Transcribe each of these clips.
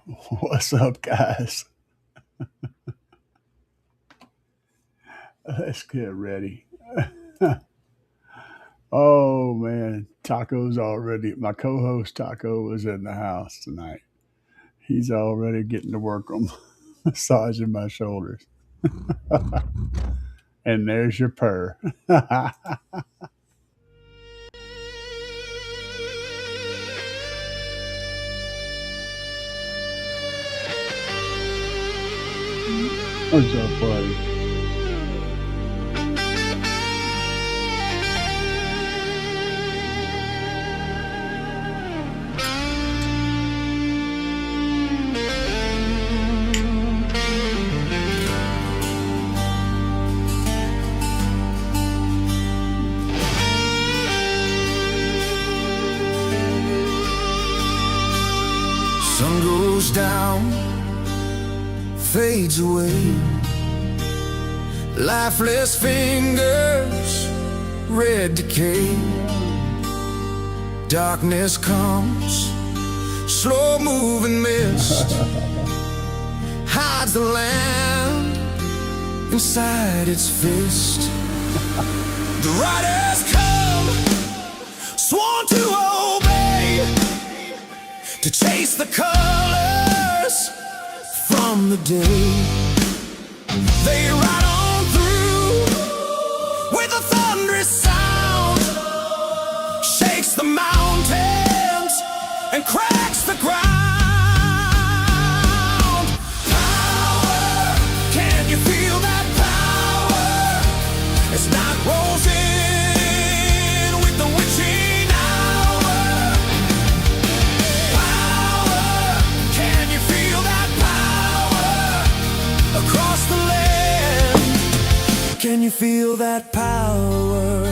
What's up, guys? Let's get ready. Oh man, Taco's already. My co-host Taco was in the house tonight. He's already getting to work on massaging my shoulders. And there's your purr. What's up, buddy? Sun goes down, fades away. Lifeless fingers, red decay. Darkness comes, slow moving mist hides the land inside its fist. The riders come, sworn to obey, to chase the colors from the day. They ride on through with a thunderous sound, shakes the mountains and cracks the ground. Power, can you feel that power? As night rolls in with the witching hour. Power, can you feel that power across the land? Can you feel that power?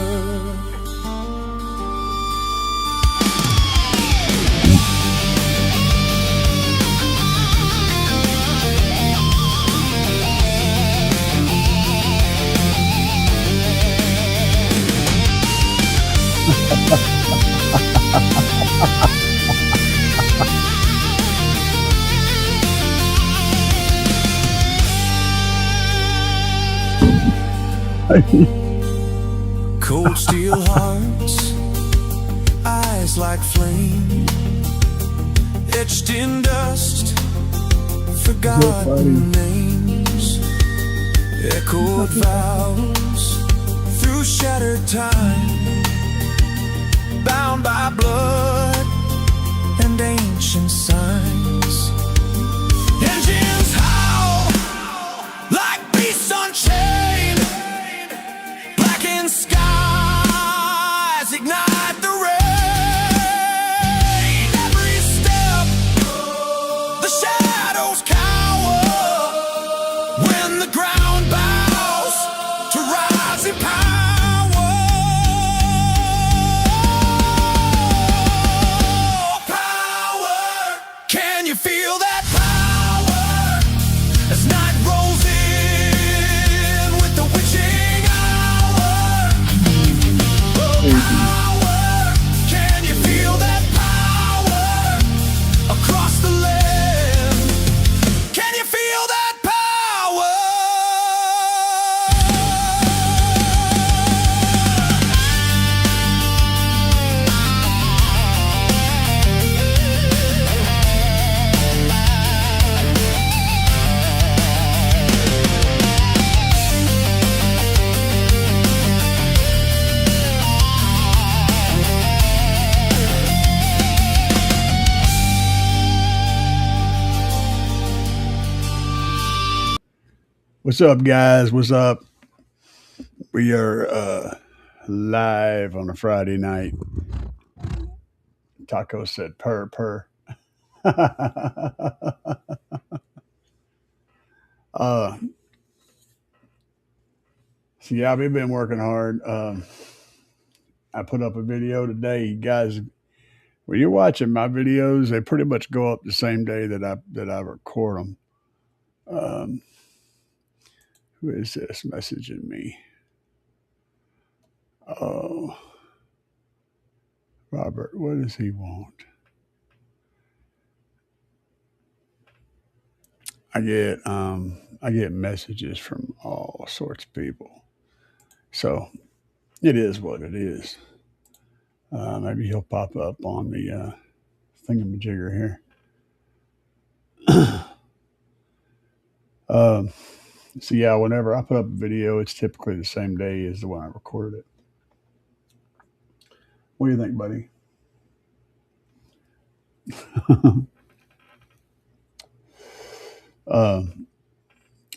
Cold steel hearts, eyes like flame, etched in dust, forgotten names, echoed vows through shattered time, bound by blood and ancient signs. Engines howl like beasts unchained, blackened skies ignite the rain. Every step, the shadows cower when the ground bows to rising power. Power, can you feel that power? As night rolls in with the witching hour. Power, can you feel that power across the land? Can you feel that power? What's up, guys? What's up? We are live on a Friday night. Taco said purr purr. uh, so yeah, we've been working hard. I put up a video today, guys. When you're watching my videos, they pretty much go up the same day that I record them. Um, who is this messaging me? Oh, Robert, what does he want? I get messages from all sorts of people. So it is what it is. Maybe he'll pop up on the thingamajigger here. um, so yeah, whenever I put up a video, it's typically the same day as the one I recorded it. What do you think, buddy? um,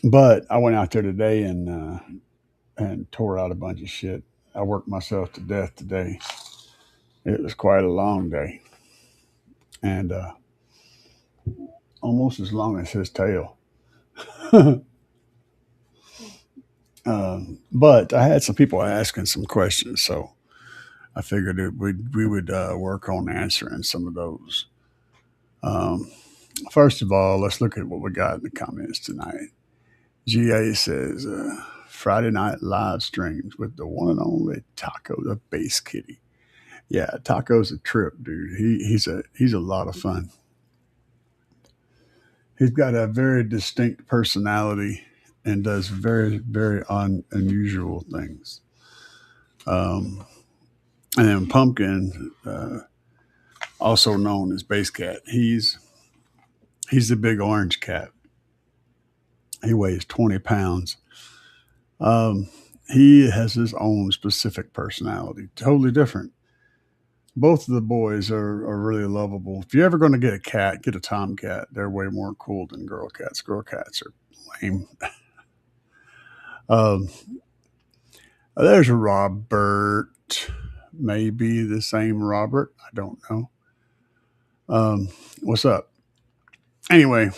but I went out there today and tore out a bunch of shit. I worked myself to death today. It was quite a long day, and almost as long as his tail. But I had some people asking some questions, so I figured we would work on answering some of those. Um, First of all, let's look at what we got in the comments tonight. GA says Friday night live streams with the one and only Taco, the Bass Kitty. Yeah, Taco's a trip, dude. He's a lot of fun. He's got a very distinct personality and does very unusual things. Um, and then Pumpkin, also known as Bass Cat, he's the big orange cat. He weighs 20 pounds. Um, he has his own specific personality, totally different. Both of the boys are really lovable. If you're ever going to get a cat, get a tomcat. They're way more cool than girl cats. Girl cats are lame. Um, there's Robert. Maybe the same Robert. I don't know. What's up? Anyway,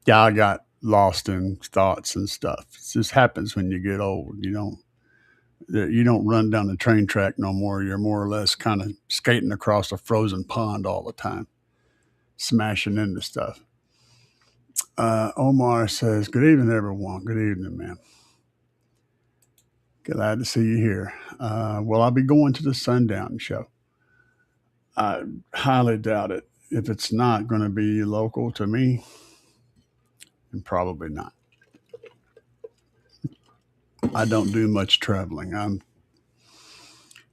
yeah, I got lost in thoughts and stuff. It just happens when you get old. You don't run down the train track no more. You're more or less kind of skating across a frozen pond all the time, smashing into stuff. Omar says, "Good evening, everyone. Good evening, man. Glad to see you here. Will I be going to the Sundown show? I highly doubt it. If it's not going to be local to me, then probably not. I don't do much traveling. I'm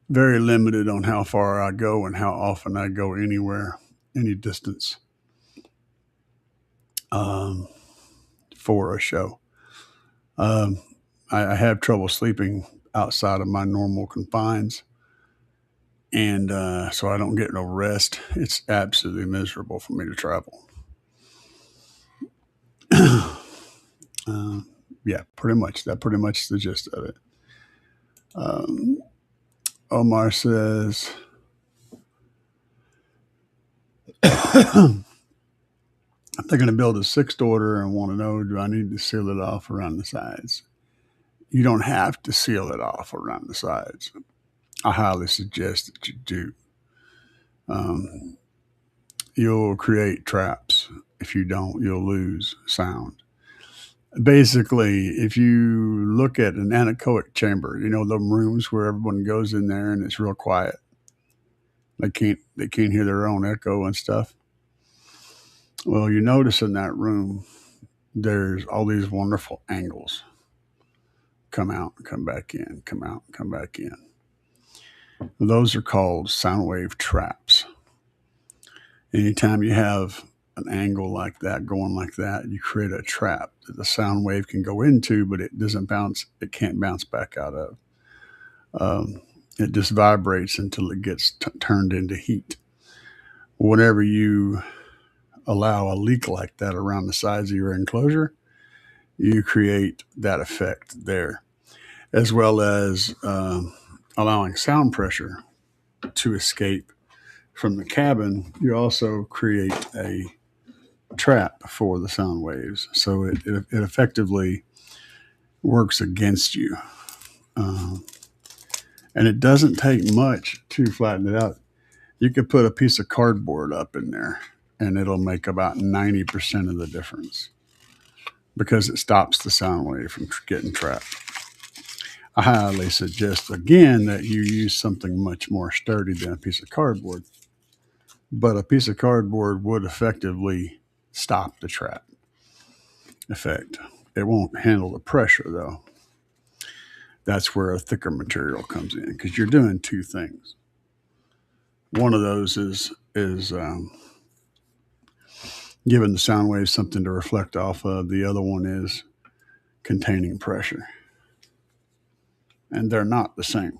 very limited on how far I go and how often I go anywhere, any distance um, for a show. Um, I have trouble sleeping outside of my normal confines, and so I don't get no rest. It's absolutely miserable for me to travel. uh, yeah, pretty much. That pretty much is the gist of it. Um, Omar says, I'm thinking to build a sixth order and want to know, do I need to seal it off around the sides? You don't have to seal it off around the sides. I highly suggest that you do. Um, you'll create traps. If you don't, you'll lose sound. Basically, if you look at an anechoic chamber, the rooms where everyone goes in there and it's real quiet. They can't hear their own echo and stuff. Well, you notice in that room there's all these wonderful angles. Come out, come back in, come out, come back in. Those are called sound wave traps. Anytime you have an angle like that going like that, you create a trap that the sound wave can go into, but it can't bounce back out of. It just vibrates until it gets turned into heat. Whenever you allow a leak like that around the sides of your enclosure, you create that effect there, as well as allowing sound pressure to escape from the cabin. You also create a trap for the sound waves, so it effectively works against you. And it doesn't take much to flatten it out. You could put a piece of cardboard up in there, and it'll make about 90% of the difference because it stops the sound wave from getting trapped. I highly suggest, again, that you use something much more sturdy than a piece of cardboard. But a piece of cardboard would effectively stop the trap. effect. It won't handle the pressure though. That's where a thicker material comes in because you're doing two things. One of those is giving the sound waves something to reflect off of. The other one is containing pressure, and they're not the same.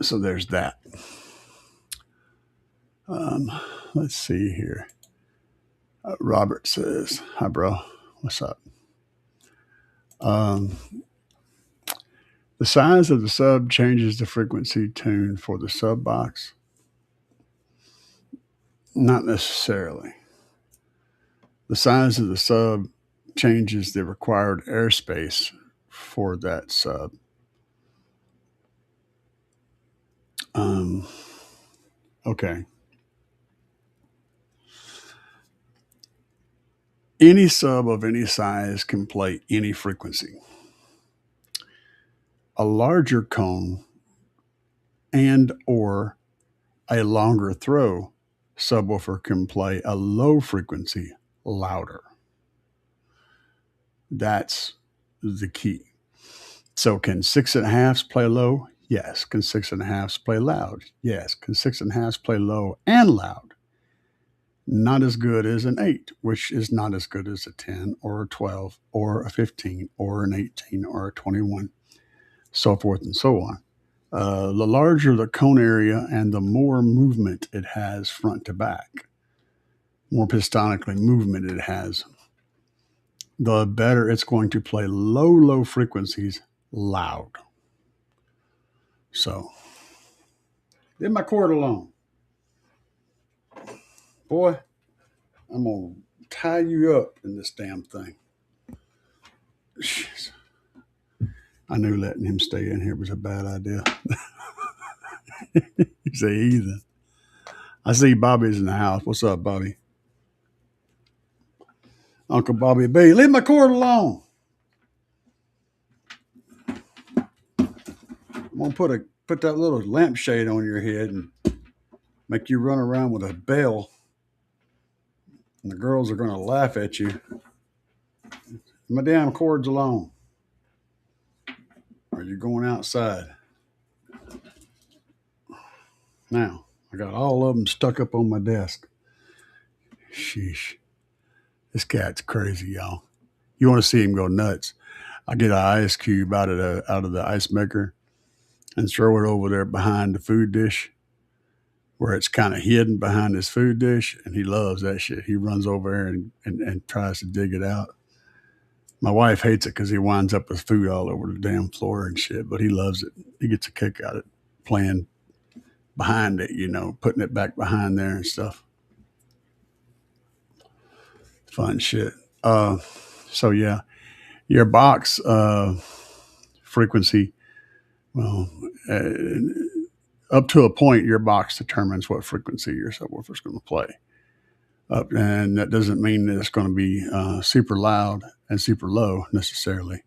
So there's that. Um, let's see here. Robert says, "Hi, bro. What's up?" Um, the size of the sub changes the frequency tune for the sub box. Not necessarily. The size of the sub changes the required airspace for that sub. Um, okay. Any sub of any size can play any frequency. A larger cone and or a longer throw subwoofer can play a low frequency louder. That's the key. So can 6.5s play low? Yes. Can 6.5s play loud? Yes. Can 6.5s play low and loud? Not as good as an 8, which is not as good as a 10 or a 12 or a 15 or an 18 or a 21, so forth and so on. The larger the cone area and the more movement it has front to back, more pistonically movement it has, the better it's going to play low frequencies loud. So, leave my cord alone. Boy, I'm going to tie you up in this damn thing. Jeez. I knew letting him stay in here was a bad idea. He's a heathen. I see Bobby's in the house. What's up, Bobby? Uncle Bobby B. Leave my cord alone. I'm gonna put that little lampshade on your head and make you run around with a bell, and the girls are gonna laugh at you. My damn cord's alone. Or you're going outside. Now, I got all of them stuck up on my desk. Sheesh. This cat's crazy, y'all. You want to see him go nuts. I get an ice cube out of the ice maker and throw it over there behind the food dish where it's kind of hidden behind his food dish, and he loves that shit. He runs over there and tries to dig it out. My wife hates it because he winds up with food all over the damn floor and shit, but he loves it. He gets a kick out of it, playing behind it, putting it back behind there and stuff. Fun shit. So yeah, your box frequency, well, up to a point, your box determines what frequency your subwoofer is going to play. And that doesn't mean that it's going to be super loud and super low necessarily.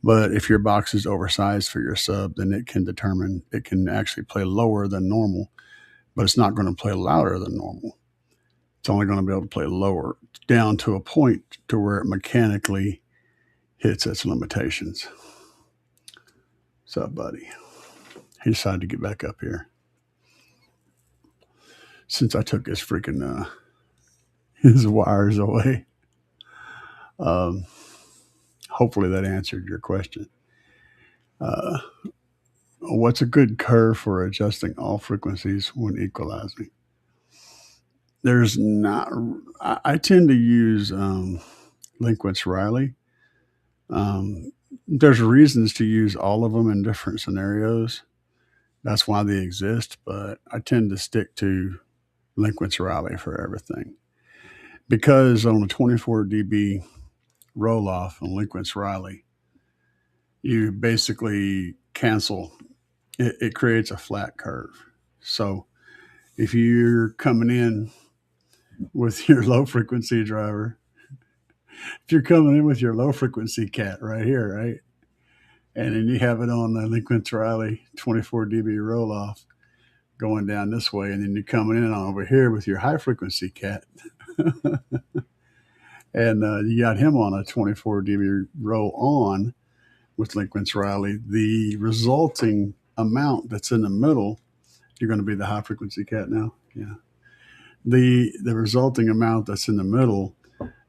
But if your box is oversized for your sub, then it can actually play lower than normal, but it's not going to play louder than normal. It's only going to be able to play lower down to a point to where it mechanically hits its limitations. What's up, buddy? He decided to get back up here. Since I took his freaking his wires away. Hopefully that answered your question. What's a good curve for adjusting all frequencies when equalizing? There's not. I tend to use Linkwitz Riley. There's reasons to use all of them in different scenarios. That's why they exist, but I tend to stick to Linkwitz Riley for everything. Because on a 24 dB roll off on Linkwitz Riley, you basically cancel, it creates a flat curve. So if you're coming in with your low frequency driver, if you're coming in with your low frequency cat right here, right? And then you have it on the Linkwitz Riley 24 dB roll off, going down this way, and then you're coming in on over here with your high frequency cat, and you got him on a 24 dB roll on with Lincoln's Riley. The resulting amount that's in the middle, you're going to be the high frequency cat now. Yeah. The resulting amount that's in the middle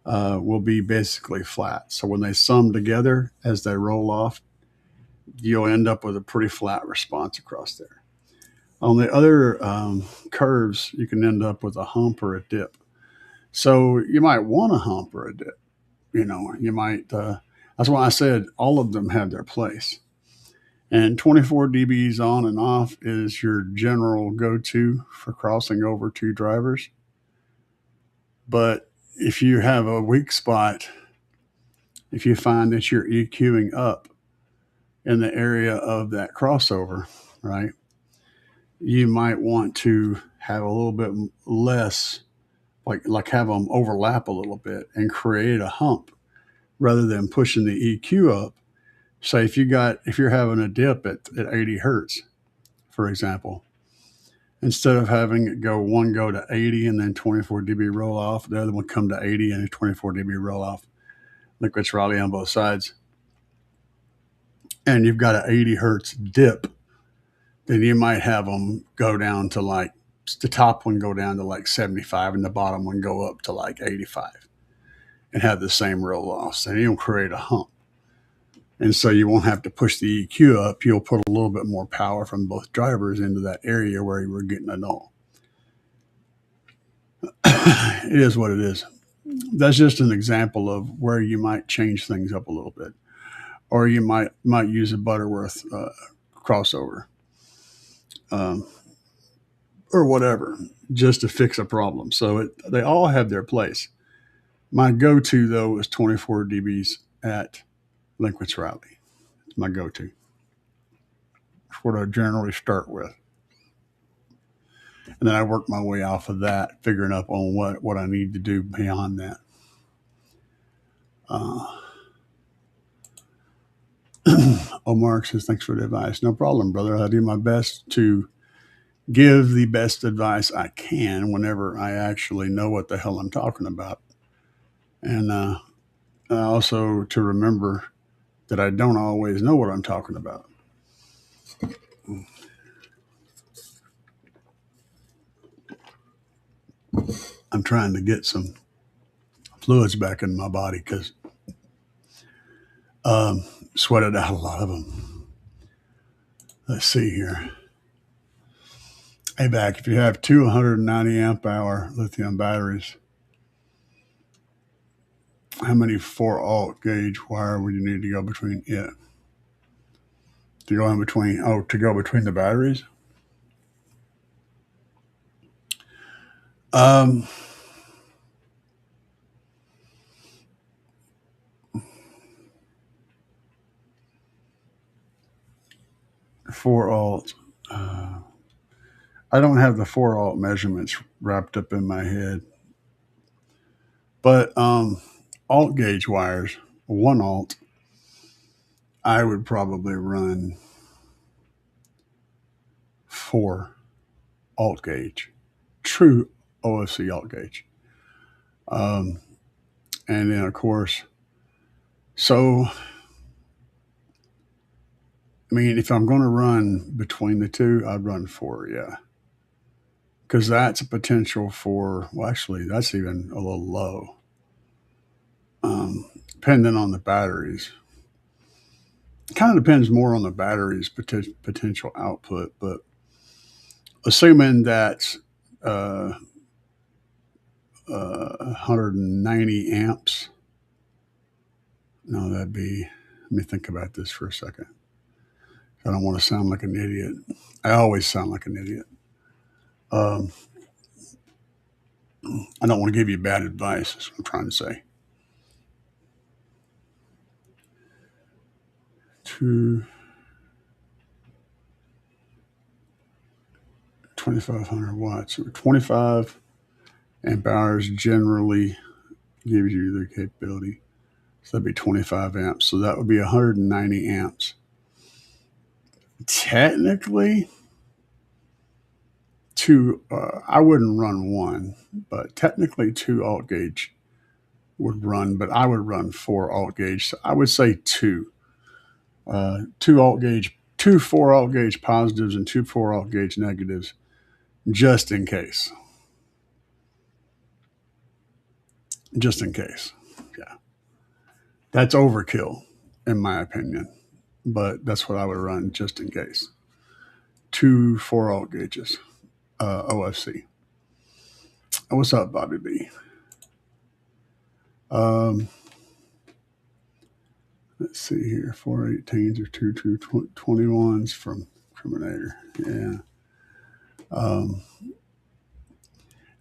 will be basically flat. So when they sum together as they roll off, you'll end up with a pretty flat response across there. On the other curves, you can end up with a hump or a dip. So you might want a hump or a dip. You might. That's why I said all of them have their place. And 24 dBs on and off is your general go-to for crossing over two drivers. But if you have a weak spot, if you find that you're EQing up in the area of that crossover, right, you might want to have a little bit less, like have them overlap a little bit and create a hump rather than pushing the EQ up. Say if you're having a dip at 80 hertz, for example, instead of having it go to 80 and then 24 dB roll off, the other one come to 80 and a 24 dB roll off, Liquid's Raleigh on both sides, and you've got an 80 hertz dip, then you might have them go down to like the top one go down to like 75 and the bottom one go up to like 85 and have the same roll offs, and you'll create a hump. And so you won't have to push the EQ up. You'll put a little bit more power from both drivers into that area where you were getting a null. It is what it is. That's just an example of where you might change things up a little bit, or you might use a Butterworth crossover, or whatever, just to fix a problem. So they all have their place. My go-to though is 24 dBs at Linquist Riley. It's my go-to. It's what I generally start with. And then I work my way off of that, figuring up on what I need to do beyond that. Omar says, thanks for the advice. No problem, brother. I do my best to give the best advice I can whenever I actually know what the hell I'm talking about. And also to remember that I don't always know what I'm talking about. I'm trying to get some fluids back in my body because sweated out a lot of them. Let's see here. Hey, back, if you have 290 amp hour lithium batteries, how many 4 alt gauge wire would you need to go between it? To go between the batteries? 4 alt. I don't have the 4 alt measurements wrapped up in my head. But alt gauge wires, 1 alt, I would probably run 4 alt gauge, true OFC alt gauge. And then, of course, so, I mean, if I'm going to run between the two, I'd run 4, yeah. Because that's a potential for, well, actually, that's even a little low, depending on the batteries. It kind of depends more on the battery's potential output, but assuming that 190 amps, no, that'd be, let me think about this for a second. I don't want to sound like an idiot. I always sound like an idiot. I don't want to give you bad advice, is what I'm trying to say. 2,500 watts. 25 amp hours generally gives you the capability. So that'd be 25 amps. So that would be 190 amps. Technically, two. I wouldn't run one, but technically two alt gauge would run. But I would run four alt gauge. So I would say two. Two alt gauge, two four alt gauge positives, and two four alt gauge negatives, just in case. Just in case. Yeah, that's overkill, in my opinion. But that's what I would run just in case. Two four alt gauges, OFC. What's up, Bobby B? Um, let's see here. 418s or 21s from Criminator. Yeah. Um,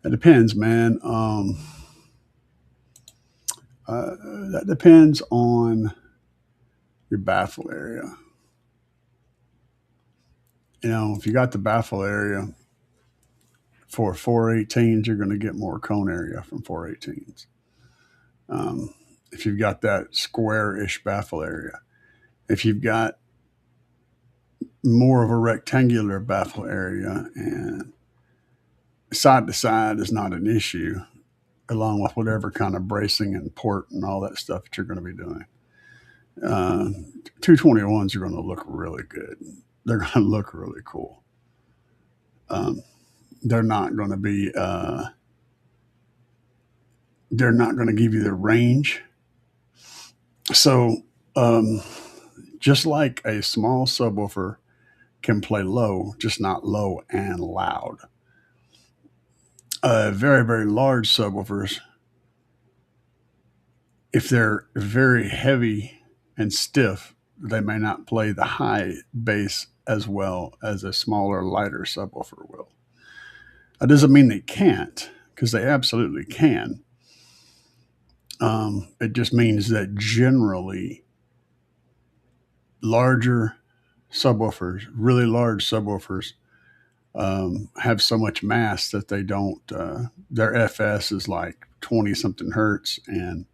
it depends, man. That depends on your baffle area. If you got the baffle area for 418s, you're going to get more cone area from 418s. If you've got that square-ish baffle area, if you've got more of a rectangular baffle area and side to side is not an issue, along with whatever kind of bracing and port and all that stuff that you're going to be doing. 221s are going to look really good. They're going to look really cool. They're not going to be. They're not going to give you the range. So, just like a small subwoofer can play low, just not low and loud. Very, very large subwoofers, if they're very heavy and stiff, they may not play the high bass as well as a smaller, lighter subwoofer will. That doesn't mean they can't, because they absolutely can. It just means that generally larger subwoofers, really large subwoofers, have so much mass that they don't, their FS is like 20 something hertz, and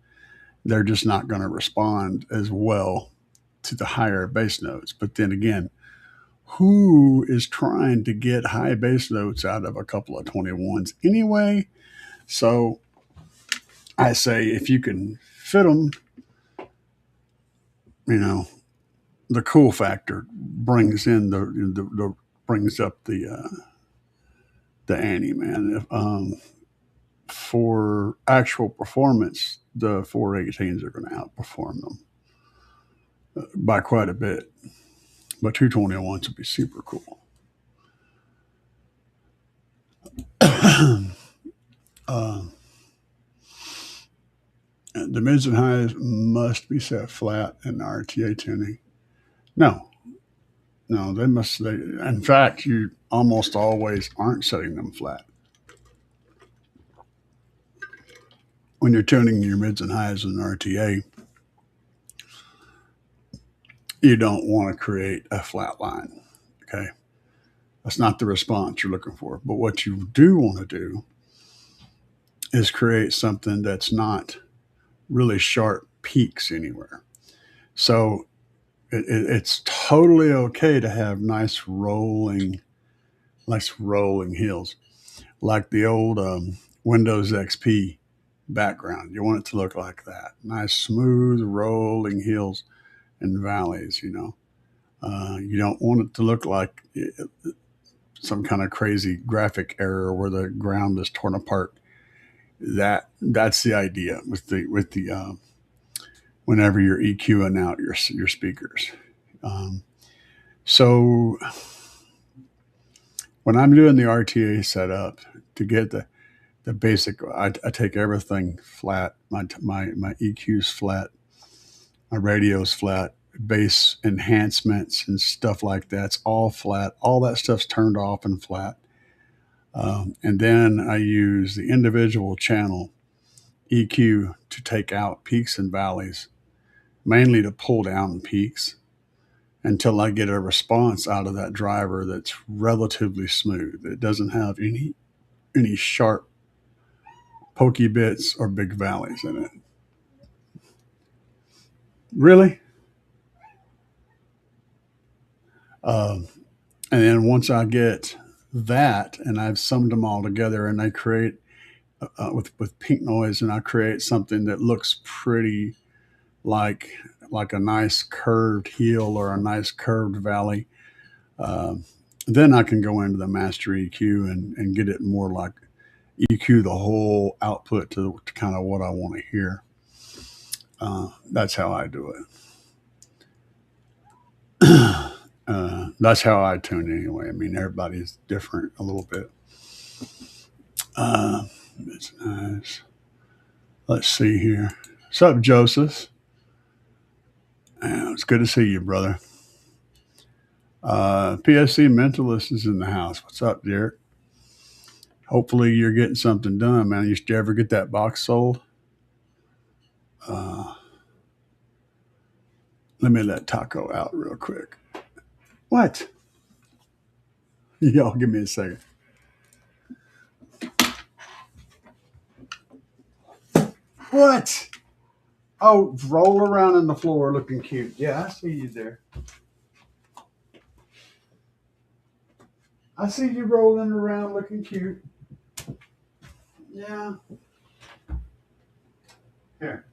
they're just not going to respond as well to the higher bass notes. But then again, who is trying to get high bass notes out of a couple of 21s anyway? So I say if you can fit them, you know, the cool factor brings in the brings up the ante, man. For actual performance, the 418s are going to outperform them by quite a bit. But 221s would be super cool. uh, the mids and highs must be set flat in the RTA tuning. No, no, they must. In fact, you almost always aren't setting them flat. When you're tuning your mids and highs in RTA, you don't want to create a flat line. Okay. That's not the response you're looking for. But what you do want to do is create something that's not really sharp peaks anywhere. So it's totally okay to have nice rolling hills, like the old Windows XP background. You want it to look like that, nice smooth rolling hills and valleys. You don't want it to look like some kind of crazy graphic error where the ground is torn apart. That's the idea with the whenever you're EQing out your speakers. Um, so when I'm doing the RTA setup to get the basic, I take everything flat. My EQ's flat, my radio's flat, bass enhancements and stuff like that's all flat. All that stuff's turned off and flat. And then I use the individual channel EQ to take out peaks and valleys, mainly to pull down peaks until I get a response out of that driver that's relatively smooth. It doesn't have any sharp pokey bits or big valleys in it. Really? Um, and then once I get that, and I've summed them all together, and I create with pink noise, and I create something that looks pretty like like a nice curved hill or a nice curved valley. Um, then I can go into the master EQ and get it more like EQ the whole output to kind of what I want to hear. That's how I do it. That's how I tune anyway. I mean, everybody's different a little bit. It's nice. Let's see here. What's up, Joseph? It's good to see you, brother. PSC Mentalist is in the house. What's up, Derek? Hopefully, you're getting something done, man. Did you ever get that box sold? Uh, Let me let Taco out real quick. What? Y'all, give me a second. What? Oh, roll around on the floor looking cute. Yeah, I see you there. I see you rolling around looking cute. Yeah. Here.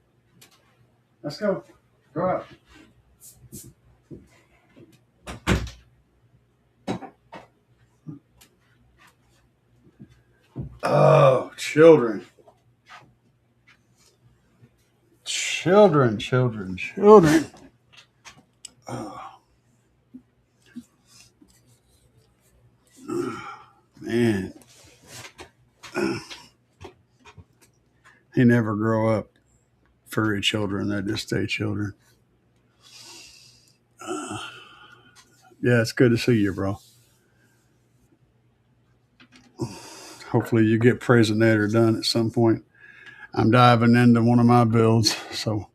Let's go. Go out. Oh, children. Children, children, children. Oh, man. They never grow up furry children. They just stay children. Uh, yeah, it's good to see you, bro. Hopefully, you get Presonator done at some point. I'm diving into one of my builds, so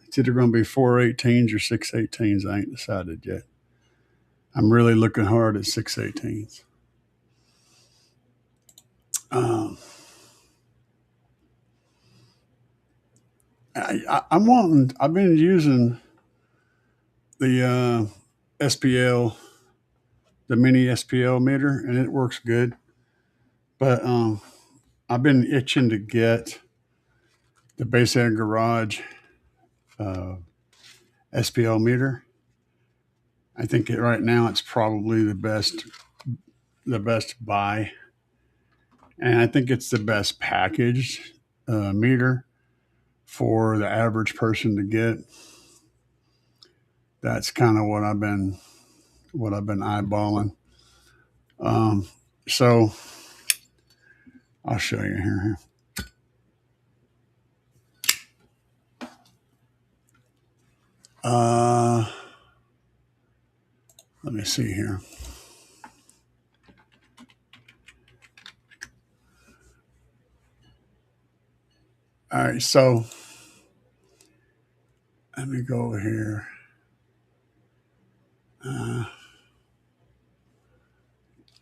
it's either going to be 418s or 618s. I ain't decided yet. I'm really looking hard at 618s. Um, I'm wanting. I've been using the SPL, the mini SPL meter, and it works good. But I've been itching to get the Bass End Garage uh, SPL meter. I think right now it's probably the best buy, and I think it's the best packaged meter for the average person to get. That's kind of what I've been eyeballing. Um, so I'll show you here. Let me see here. All right, so let me go over here. Uh,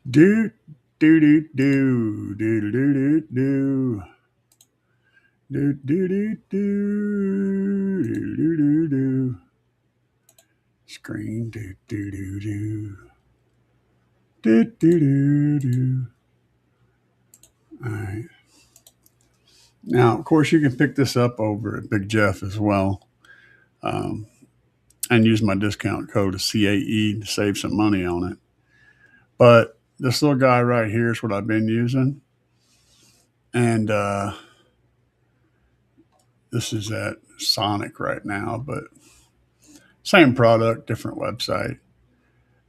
do do do do do do do do do do do do do do do. Screen do do do do do do do do. All right. Now, of course, you can pick this up over at Big Jeff as well, um, and use my discount code of CAE to save some money on it. But this little guy right here is what I've been using, and this is at Sonic right now, but same product, different website.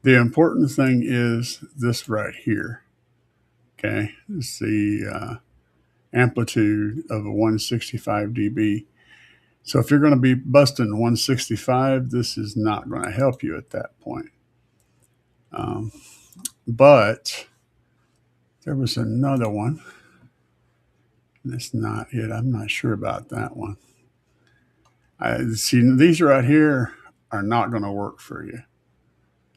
The important thing is this right here. Okay, it's the amplitude of a 165 dB. So if you're going to be busting 165, this is not going to help you at that point. But there was another one. That's not it. I'm not sure about that one. I see these right here are not going to work for you.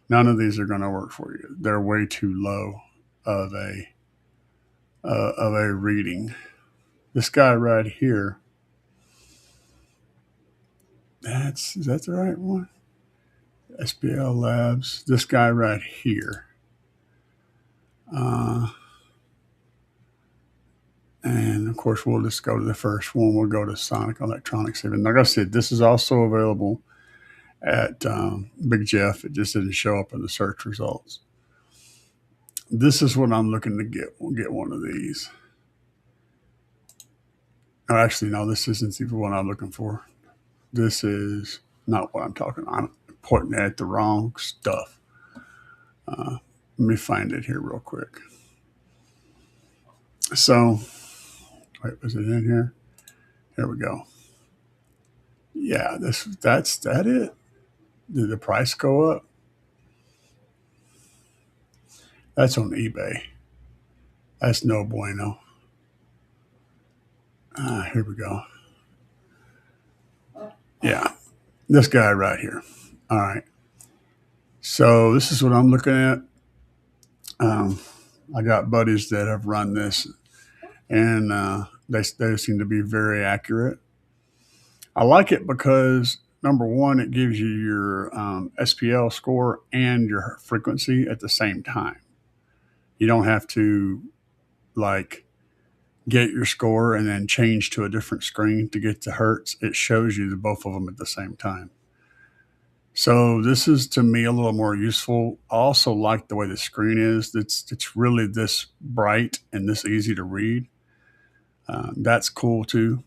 None of these are going to work for you. They're way too low of a reading. This guy right here. Is that the right one? SPL Labs. This guy right here. And of course, we'll just go to the first one. We'll go to Sonic Electronics. And like I said, this is also available at Big Jeff. It just didn't show up in the search results. This is what I'm looking to get. We'll get one of these. Oh, actually, no, this isn't even what I'm looking for. This is not what I'm talking about. I'm pointing at the wrong stuff. Let me find it here real quick. So, wait, was it in here? Here we go. Yeah, that's that it. Did the price go up? That's on eBay. That's no bueno. Here we go. Yeah, this guy right here. All right. So this is what I'm looking at. I got buddies that have run this, and they seem to be very accurate. I like it because number one, it gives you your SPL score and your frequency at the same time. You don't have to like get your score and then change to a different screen to get the hertz. It shows you the both of them at the same time. So this is to me a little more useful. I also like the way the screen is. It's really this bright and this easy to read. That's cool too.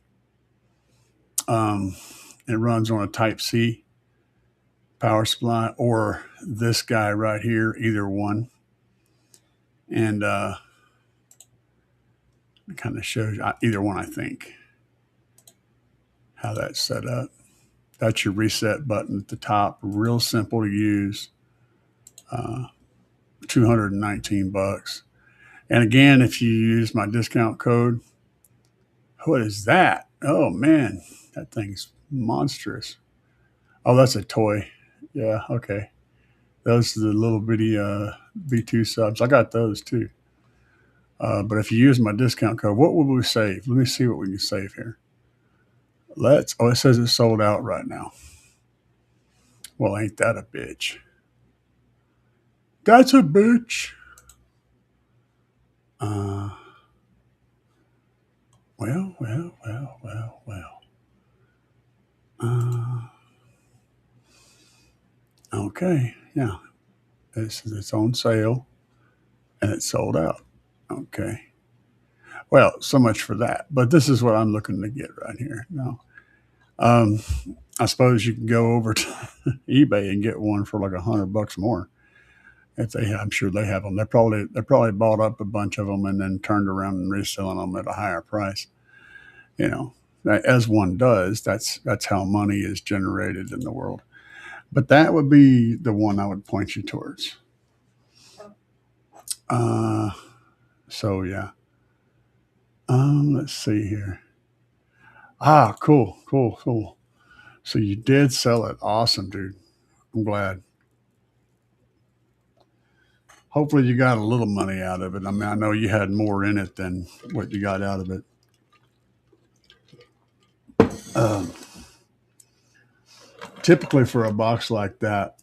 Um, it runs on a Type C power supply or this guy right here, either one. And it kind of shows you either one, I think, how that's set up. That's your reset button at the top. Real simple to use. 219 bucks. And again, if you use my discount code, what is that? Oh man, that thing's monstrous. Oh, that's a toy. Yeah, okay. Those are the little bitty V2 subs. I got those too. But if you use my discount code, what will we save? Let me see what we can save here. Oh, it says it's sold out right now. Well, ain't that a bitch? That's a bitch. Uh, well. Okay, yeah. It's on sale and it's sold out. Okay. Well, so much for that. But this is what I'm looking to get right here. Now, um, I suppose you can go over to eBay and get one for like $100 more. If I'm sure they have them. They probably bought up a bunch of them and then turned around and reselling them at a higher price. You know, as one does. That's how money is generated in the world. But that would be the one I would point you towards. Uh, so yeah. Let's see here. Cool. So you did sell it. Awesome, dude. I'm glad. Hopefully you got a little money out of it. I mean, I know you had more in it than what you got out of it. Um, Typically for a box like that,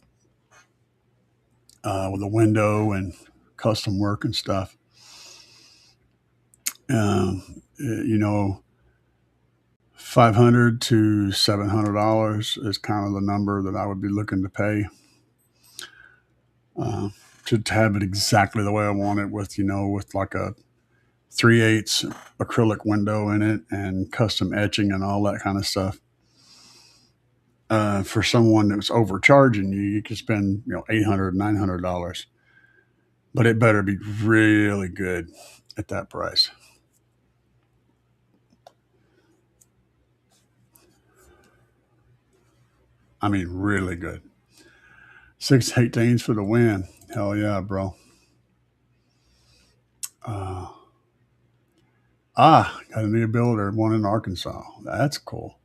with a window and custom work and stuff, you know, $500 to $700 is kind of the number that I would be looking to pay uh, to have it exactly the way I want it, with like a 3/8 acrylic window in it and custom etching and all that kind of stuff. For someone that was overcharging you, you could spend $800, $900, but it better be really good at that price. I mean, really good. 618s for the win. Hell yeah, bro. Uh, got a new builder, one in Arkansas. That's cool.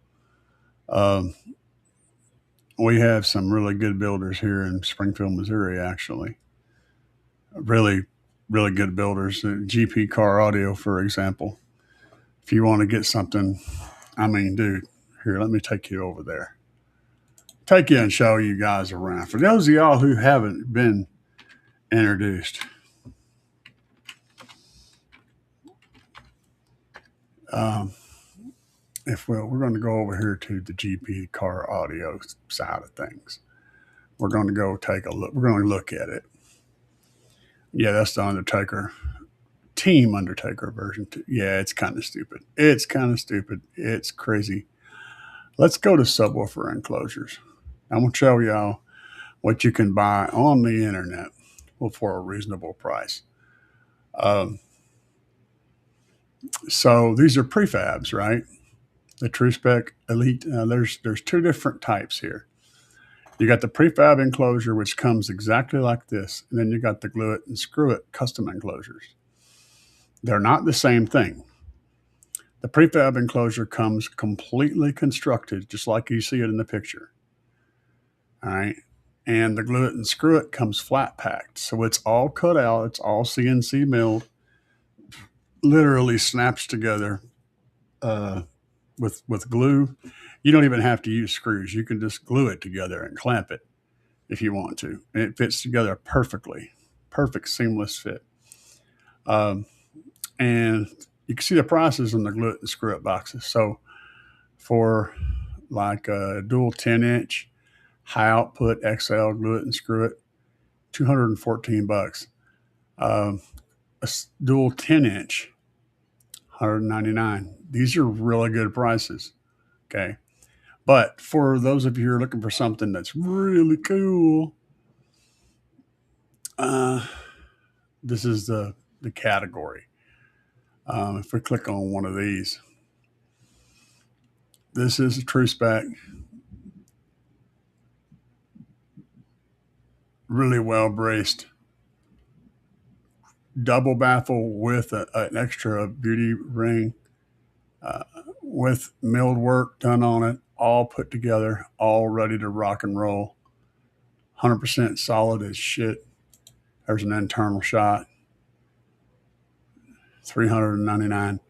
Um, we have some really good builders here in Springfield, Missouri, actually. Really, really good builders. GP Car Audio, for example. If you want to get something, I mean, dude, here, let me take you over there. Take you and show you guys around. For those of y'all who haven't been introduced, Um, if we're going to go over here to the GP car audio side of things, we're going to go take a look. We're going to look at it. Yeah, that's the Undertaker Team Undertaker version 2. Yeah, it's kind of stupid. It's kind of stupid. It's crazy. Let's go to subwoofer enclosures. I'm going to show y'all what you can buy on the internet for a reasonable price. Um, so these are prefabs, right? The True Spec Elite. There's two different types here. You got the prefab enclosure, which comes exactly like this, and then you got the glue it and screw it custom enclosures. They're not the same thing. The prefab enclosure comes completely constructed, just like you see it in the picture. All right. And the glue it and screw it comes flat packed. So it's all cut out, it's all CNC milled, literally snaps together uh, with glue. You don't even have to use screws. You can just glue it together and clamp it if you want to. And it fits together perfectly. Perfect seamless fit. Um, and you can see the prices on the glue it and screw it boxes. So for like a dual 10-inch high output XL glue it and screw it, $214. A dual 10-inch, $199. These are really good prices. Okay. But for those of you who are looking for something that's really cool, this is the category. If we click on one of these, this is a True Spec, really well braced, double baffle with an extra beauty ring, with milled work done on it, all put together, all ready to rock and roll. 100% solid as shit. There's an internal shot, $399,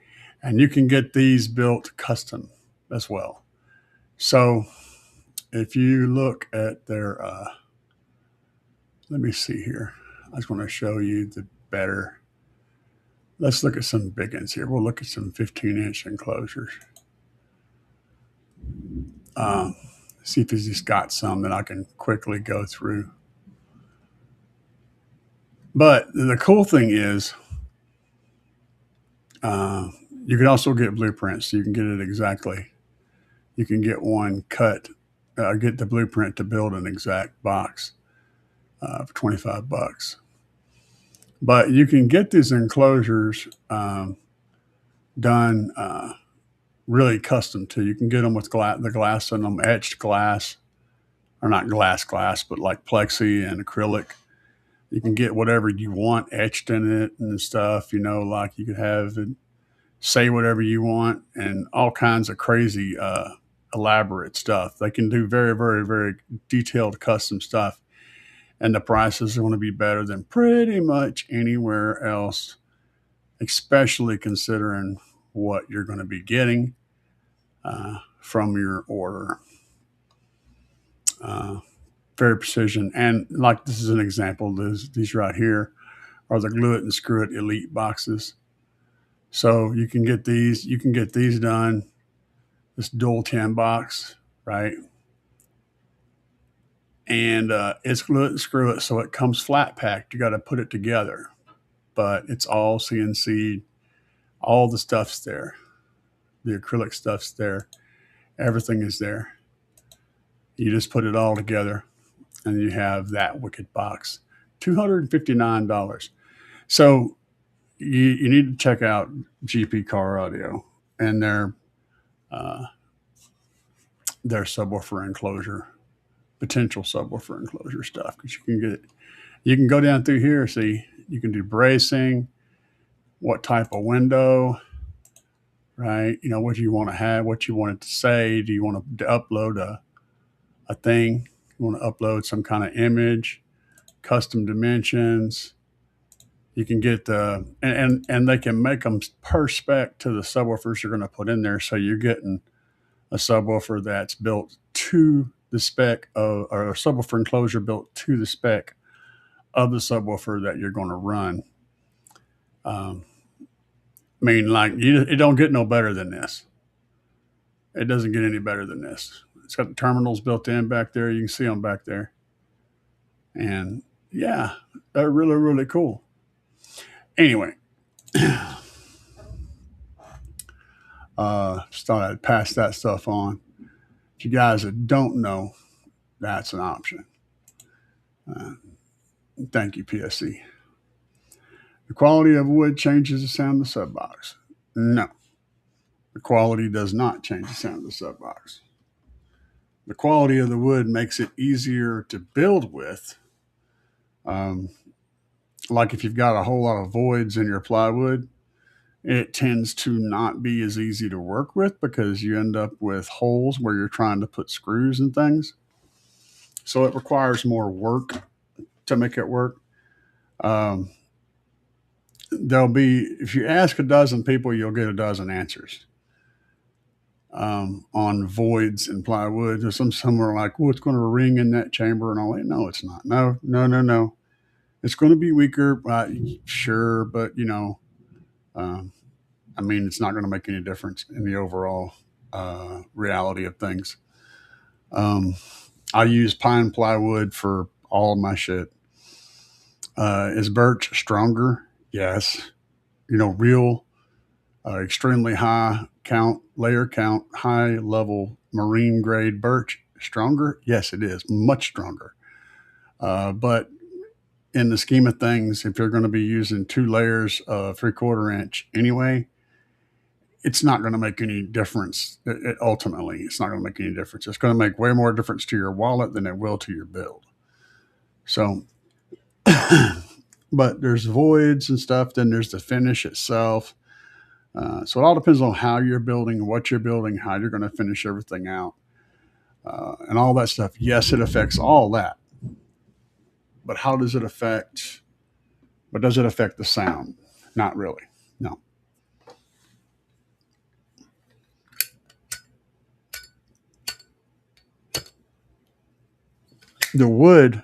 and you can get these built custom as well. So if you look at their, let me see here. I just want to show you the better. Let's look at some big ones here. We'll look at some 15-inch enclosures. See if he's just got some that I can quickly go through. But the cool thing is, you can also get blueprints. So you can get it exactly. You can get one cut, get the blueprint to build an exact box for $25. But you can get these enclosures done really custom too. You can get them with the glass in them, etched glass, or not glass, but like plexi and acrylic. You can get whatever you want etched in it and stuff. Like you could have it say whatever you want and all kinds of crazy, elaborate stuff. They can do very, very, very detailed custom stuff. And the prices are going to be better than pretty much anywhere else, especially considering what you're going to be getting from your order. Very precision. And like this is an example, these right here are the glue it and screw it elite boxes. So you can get these done, this dual 10 box, right? And it's glue it and screw it, so it comes flat packed. You got to put it together, but it's all CNC. All the stuff's there. The acrylic stuff's there. Everything is there. You just put it all together, and you have that wicked box. $259. So you need to check out GP Car Audio and their subwoofer enclosure, potential subwoofer enclosure stuff, because you can get it. You can go down through here. See, you can do bracing, what type of window, right? What you want to have, what you want it to say. Do you want to upload a thing? You want to upload some kind of image, custom dimensions. You can get the and they can make them per spec to the subwoofers you're going to put in there. So you're getting a subwoofer that's built to the spec of, or a subwoofer enclosure built to the spec of the subwoofer that you're going to run. I mean, like it don't get no better than this. It doesn't get any better than this. It's got the terminals built in back there. You can see them back there, and yeah, they're really really cool. Anyway, just thought I'd pass that stuff on. If you guys that don't know, that's an option. Uh, Thank you, PSC. The quality of wood changes the sound of the sub box. No, the quality does not change the sound of the sub box. The quality of the wood makes it easier to build with. Um, like if you've got a whole lot of voids in your plywood, it tends to not be as easy to work with because you end up with holes where you're trying to put screws and things. So it requires more work to make it work. Um, there'll be, if you ask a dozen people, you'll get a dozen answers on voids in plywood. There's some are like, "Oh, it's going to ring in that chamber," and all that. No, it's not. No, no, no, no. It's going to be weaker, sure, but um, I mean, it's not going to make any difference in the overall reality of things. Um, I use pine plywood for all of my shit. Is birch stronger? Yes. Real extremely high count, layer count, high level marine grade birch stronger? Yes, it is much stronger. But in the scheme of things, if you're going to be using 2 layers of 3/4 inch anyway, it's not going to make any difference. Ultimately, it's not going to make any difference. It's going to make way more difference to your wallet than it will to your build. So, but there's voids and stuff. Then there's the finish itself. So it all depends on how you're building, what you're building, how you're going to finish everything out, and all that stuff. Yes, it affects all that. But how does it affect? But does it affect the sound? Not really. No. The wood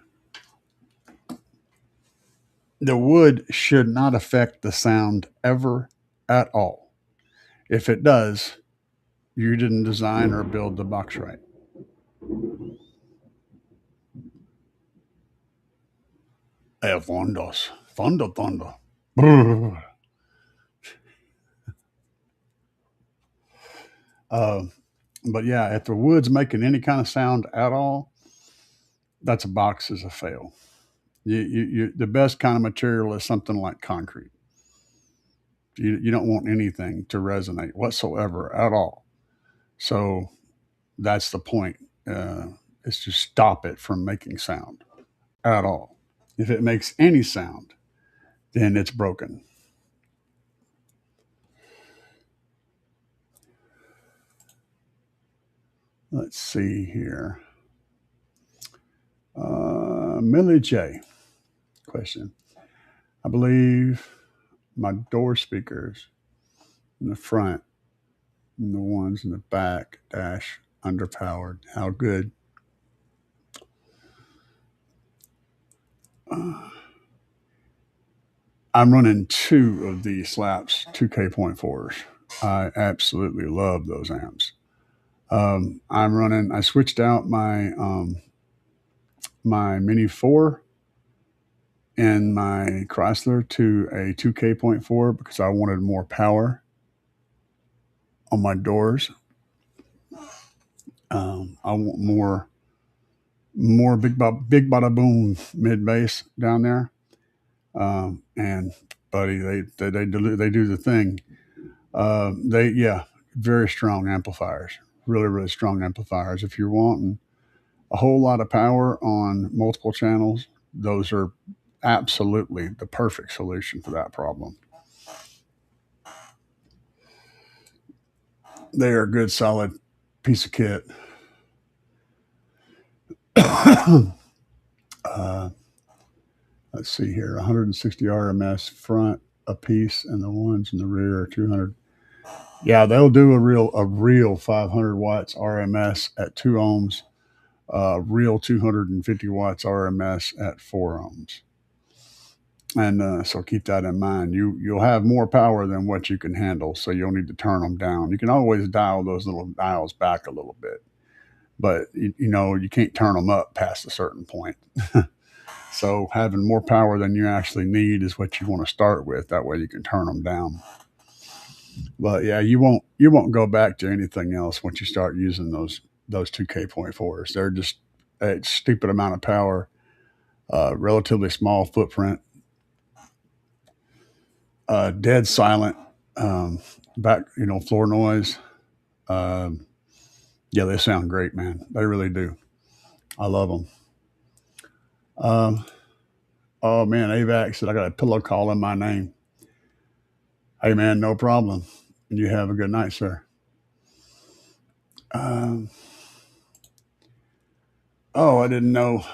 the wood should not affect the sound ever at all. If it does, you didn't design or build the box right. Fondos. Fondo fondo. Uh, but yeah, if the wood's making any kind of sound at all, that's a box is a fail. The best kind of material is something like concrete. You don't want anything to resonate whatsoever at all. So that's the point. Is to stop it from making sound at all. If it makes any sound, then it's broken. Let's see here. Millie J. Question. I believe my door speakers in the front and the ones in the back dash underpowered. How good? I'm running 2 of these slaps, 2K.4s. I absolutely love those amps. I switched out my Mini 4 and my Chrysler to a 2K.4 because I wanted more power on my doors. I want more big bada boom mid bass down there. And buddy, they do the thing. Very strong amplifiers, really really strong amplifiers. If you're wanting a whole lot of power on multiple channels, those are absolutely the perfect solution for that problem. They are a good solid piece of kit. uh, let's see here, 160 RMS front a piece, and the ones in the rear are 200. Yeah, they'll do a real 500 watts RMS at 2 ohms, real 250 watts RMS at 4 ohms. And so keep that in mind. You'll have more power than what you can handle, so you'll need to turn them down. You can always dial those little dials back a little bit, but you can't turn them up past a certain point. So having more power than you actually need is what you want to start with. That way you can turn them down. But yeah, you won't go back to anything else once you start using those 2K.4s. They're just a stupid amount of power, relatively small footprint, dead silent, back floor noise. Um, yeah, they sound great, man. They really do. I love them. Um, oh man, AVAC said I got a pillow call in my name. Hey man, no problem. You have a good night, sir. Um, oh, I didn't know.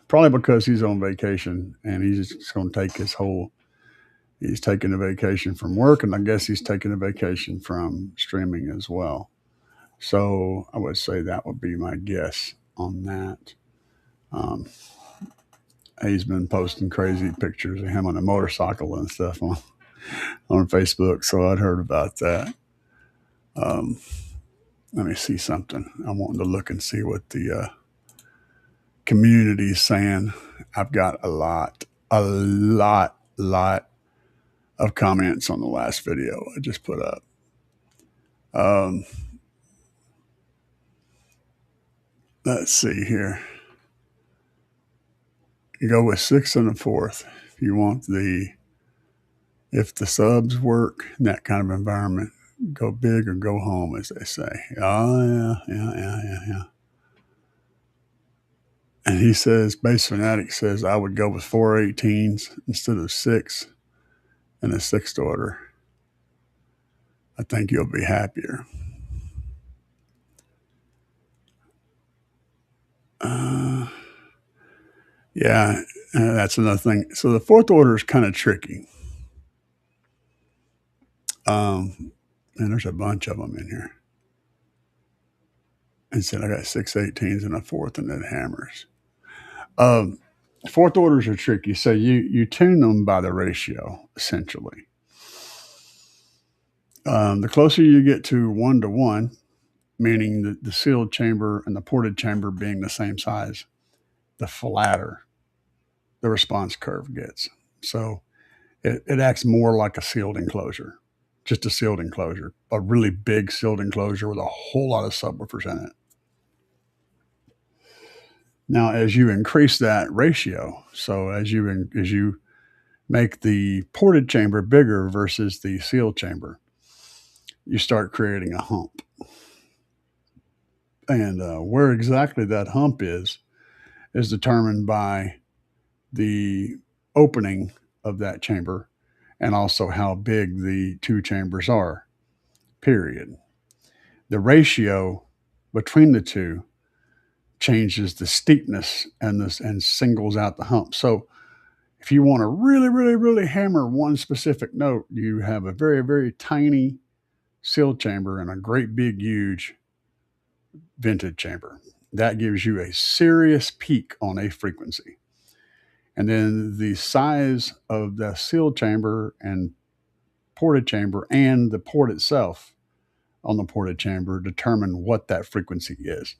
Probably because he's on vacation and he's just going to take his whole. He's taking a vacation from work, and I guess he's taking a vacation from streaming as well. So I would say that would be my guess on that. Um, he's been posting crazy pictures of him on a motorcycle and stuff on Facebook, so I'd heard about that. Um, let me see something. I wanted to look and see what the community is saying. I've got a lot of comments on the last video I just put up. Um, let's see here. You go with 6 and a fourth if you want if the subs work in that kind of environment. Go big or go home, as they say. Oh yeah. And he says, Base Fanatic says I would go with 418s instead of 6 in a sixth order. I think you'll be happier. Uh, yeah, that's another thing. So the fourth order is kind of tricky. And there's a bunch of them in here. And said I got 618s and a fourth and then hammers. Um, fourth orders are tricky. So you tune them by the ratio, essentially. The closer you get to 1-to-1, meaning the sealed chamber and the ported chamber being the same size, the flatter the response curve gets. So it acts more like a sealed enclosure, just a sealed enclosure, a really big sealed enclosure with a whole lot of subwoofers in it. Now, as you increase that ratio, so as you make the ported chamber bigger versus the sealed chamber, you start creating a hump. And where exactly that hump is determined by the opening of that chamber and also how big the two chambers are, period. The ratio between the two changes the steepness and singles out the hump. So if you want to really, really, really hammer one specific note, you have a very, very tiny sealed chamber and a great big, huge vented chamber. That gives you a serious peak on a frequency. And then the size of the sealed chamber and ported chamber and the port itself on the ported chamber determine what that frequency is.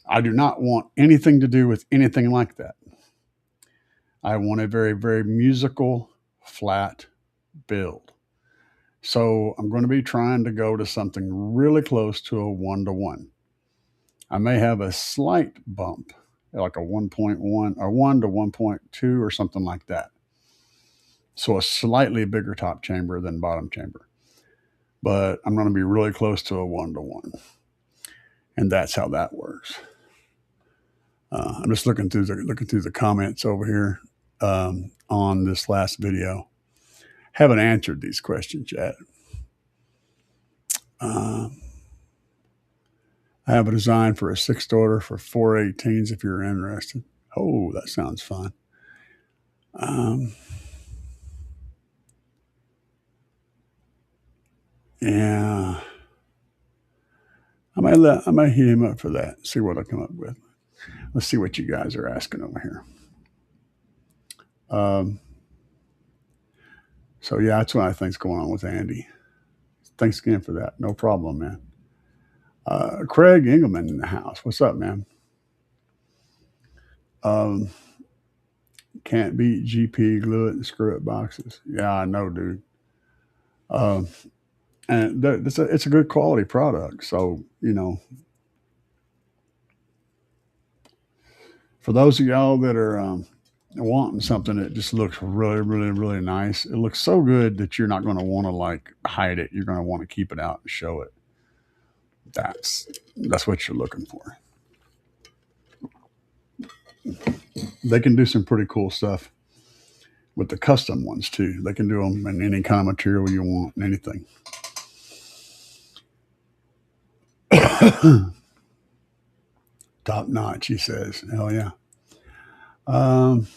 I do not want anything to do with anything like that. I want a very, very musical, flat build. So I'm going to be trying to go to something really close to a 1-to-1. I may have a slight bump, like a 1.1 or 1 to 1.2 or something like that. So a slightly bigger top chamber than bottom chamber. But I'm going to be really close to a 1-to-1. And that's how that works. I'm just looking through the comments over here on this last video. Haven't answered these questions yet. I have a design for a sixth order for 418s if you're interested. Oh, that sounds fun. Yeah. I might hit him up for that, see what I come up with. Let's see what you guys are asking over here. So yeah, that's what I think's going on with Andy. Thanks again for that. No problem, man. Craig Engelman in the house. What's up, man? Um, can't beat GP glue it and screw it boxes. Yeah, I know, dude. Um, and it's a good quality product. So for those of y'all that are wanting something that just looks really, really, really nice, it looks so good that you're not going to want to like hide it. You're going to want to keep it out and show it. That's what you're looking for. They can do some pretty cool stuff with the custom ones too. They can do them in any kind of material you want and anything. Top notch, he says. Hell yeah. Um,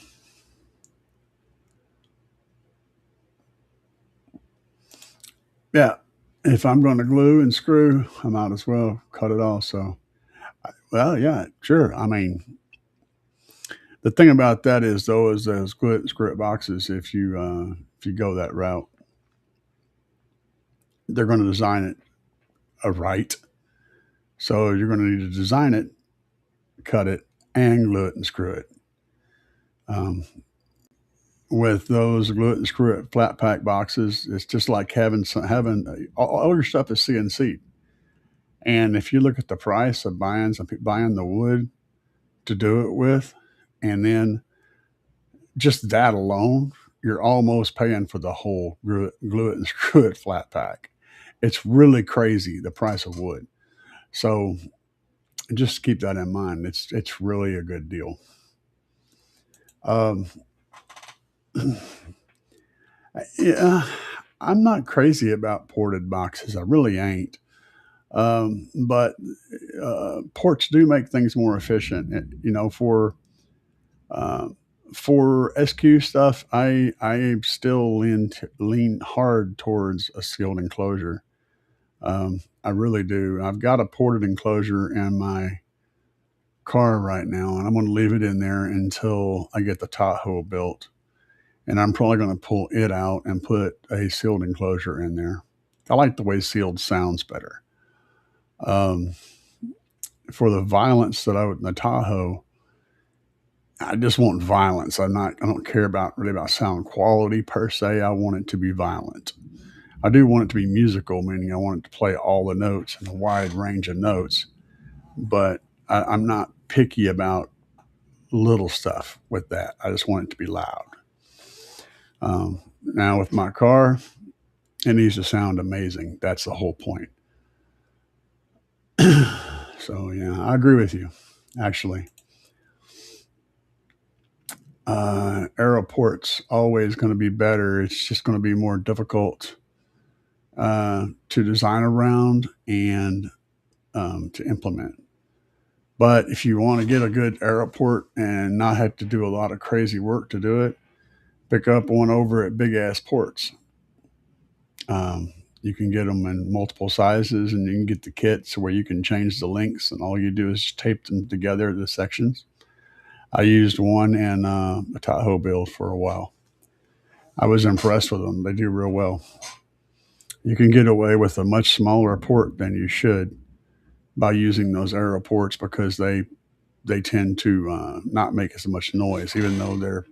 yeah. If I'm going to glue and screw, I might as well cut it off. So, well, yeah, sure. I mean, the thing about that is though, is those glue and screw it boxes. If you go that route, they're going to design it right. So you're going to need to design it, cut it, and glue it and screw it. Um, with those glue it and screw it flat pack boxes, it's just like having all your stuff is CNC. And if you look at the price of buying the wood to do it with, and then just that alone, you're almost paying for the whole glue it and screw it flat pack. It's really crazy the price of wood. So just keep that in mind. It's really a good deal. Um, yeah, I'm not crazy about ported boxes. I really ain't. But ports do make things more efficient. Uh, for SQ stuff, I still lean hard towards a sealed enclosure. I really do. I've got a ported enclosure in my car right now, and I'm going to leave it in there until I get the Tahoe built. And I'm probably going to pull it out and put a sealed enclosure in there. I like the way sealed sounds better. Um, for the violence that I would in the Tahoe, I just want violence. I don't care about sound quality per se. I want it to be violent. I do want it to be musical, meaning I want it to play all the notes and a wide range of notes. But I'm not picky about little stuff with that. I just want it to be loud. Now with my car, it needs to sound amazing. That's the whole point. So yeah, I agree with you. Actually, aeroport's always going to be better. It's just going to be more difficult to design around and to implement. But if you want to get a good airport and not have to do a lot of crazy work to do it, pick up one over at Big Ass Ports. You can get them in multiple sizes, and you can get the kits where you can change the links, and all you do is tape them together, the sections. I used one in a Tahoe build for a while. I was impressed with them. They do real well. You can get away with a much smaller port than you should by using those aero ports because they tend to not make as much noise, even though they're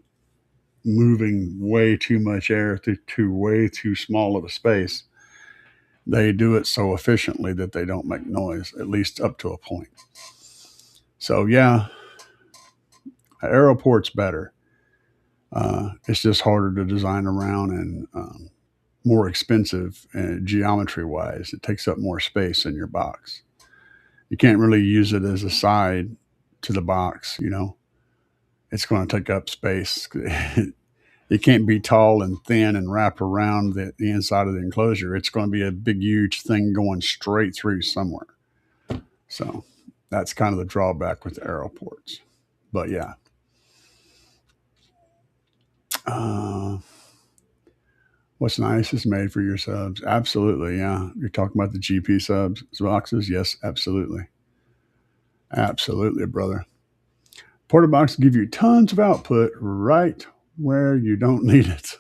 moving way too much air to way too small of a space. They do it so efficiently that they don't make noise, at least up to a point. So yeah, aeroport's better. It's just harder to design around and more expensive geometry wise. It takes up more space in your box. You can't really use it as a side to the box, It's going to take up space. It can't be tall and thin and wrap around the inside of the enclosure. It's going to be a big, huge thing going straight through somewhere. So that's kind of the drawback with the aeroports. But yeah. Uh, what's nice is made for your subs. Absolutely. Yeah. You're talking about the GP subs boxes. Yes, absolutely. Absolutely, brother. Porta box give you tons of output right where you don't need it.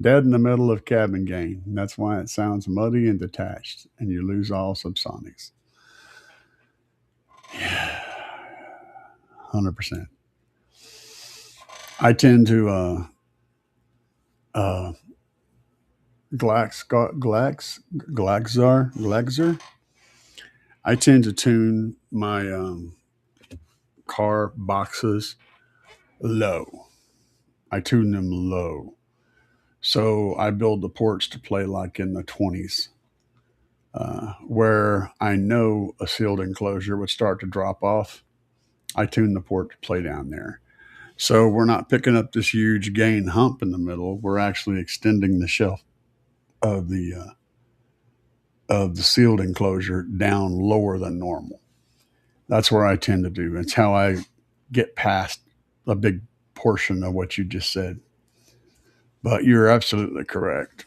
Dead in the middle of cabin gain. That's why it sounds muddy and detached, and you lose all subsonics. 100%. I tend to uh, Glaxer. I tend to tune my car boxes low. I tune them low. So I build the ports to play like in the 20s, where I know a sealed enclosure would start to drop off. I tune the port to play down there. So we're not picking up this huge gain hump in the middle. We're actually extending the shelf of the sealed enclosure down lower than normal. That's where I tend to do. It's how I get past a big portion of what you just said. But you're absolutely correct.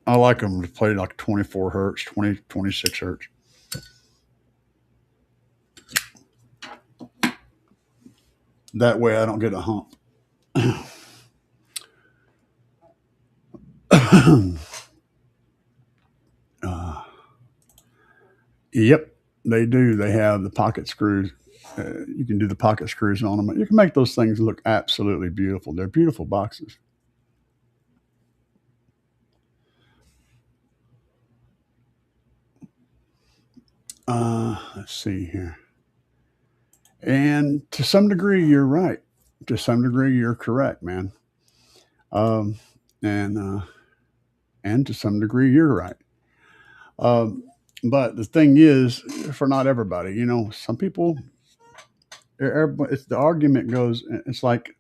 I like them to play like 24 hertz, 20, 26 hertz. That way I don't get a hump. uh, yep, they do. They have the pocket screws. You can do the pocket screws on them. You can make those things look absolutely beautiful. They're beautiful boxes. Let's see here. And to some degree, you're right. To some degree, you're correct, man. Um, and and to some degree, you're right. Um, but the thing is, for not everybody, some people. It's the argument goes. It's like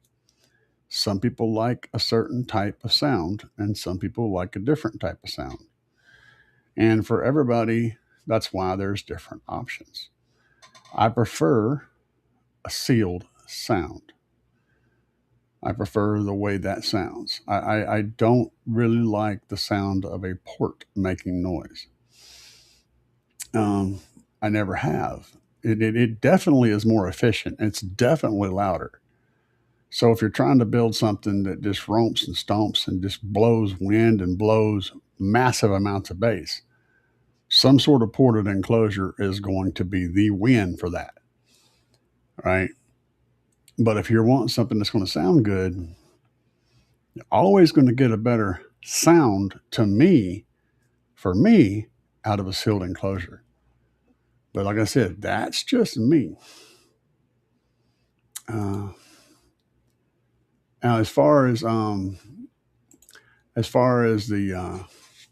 some people like a certain type of sound, and some people like a different type of sound. And for everybody, that's why there's different options. I prefer a sealed sound. I prefer the way that sounds. I don't really like the sound of a port making noise. Um, I never have. It definitely is more efficient. It's definitely louder. So if you're trying to build something that just romps and stomps and just blows wind and blows massive amounts of bass, some sort of ported enclosure is going to be the win for that, right? But if you're wanting something that's going to sound good, you're always going to get a better sound to me, for me, out of a sealed enclosure. But like I said, that's just me. Uh, Now, as far as the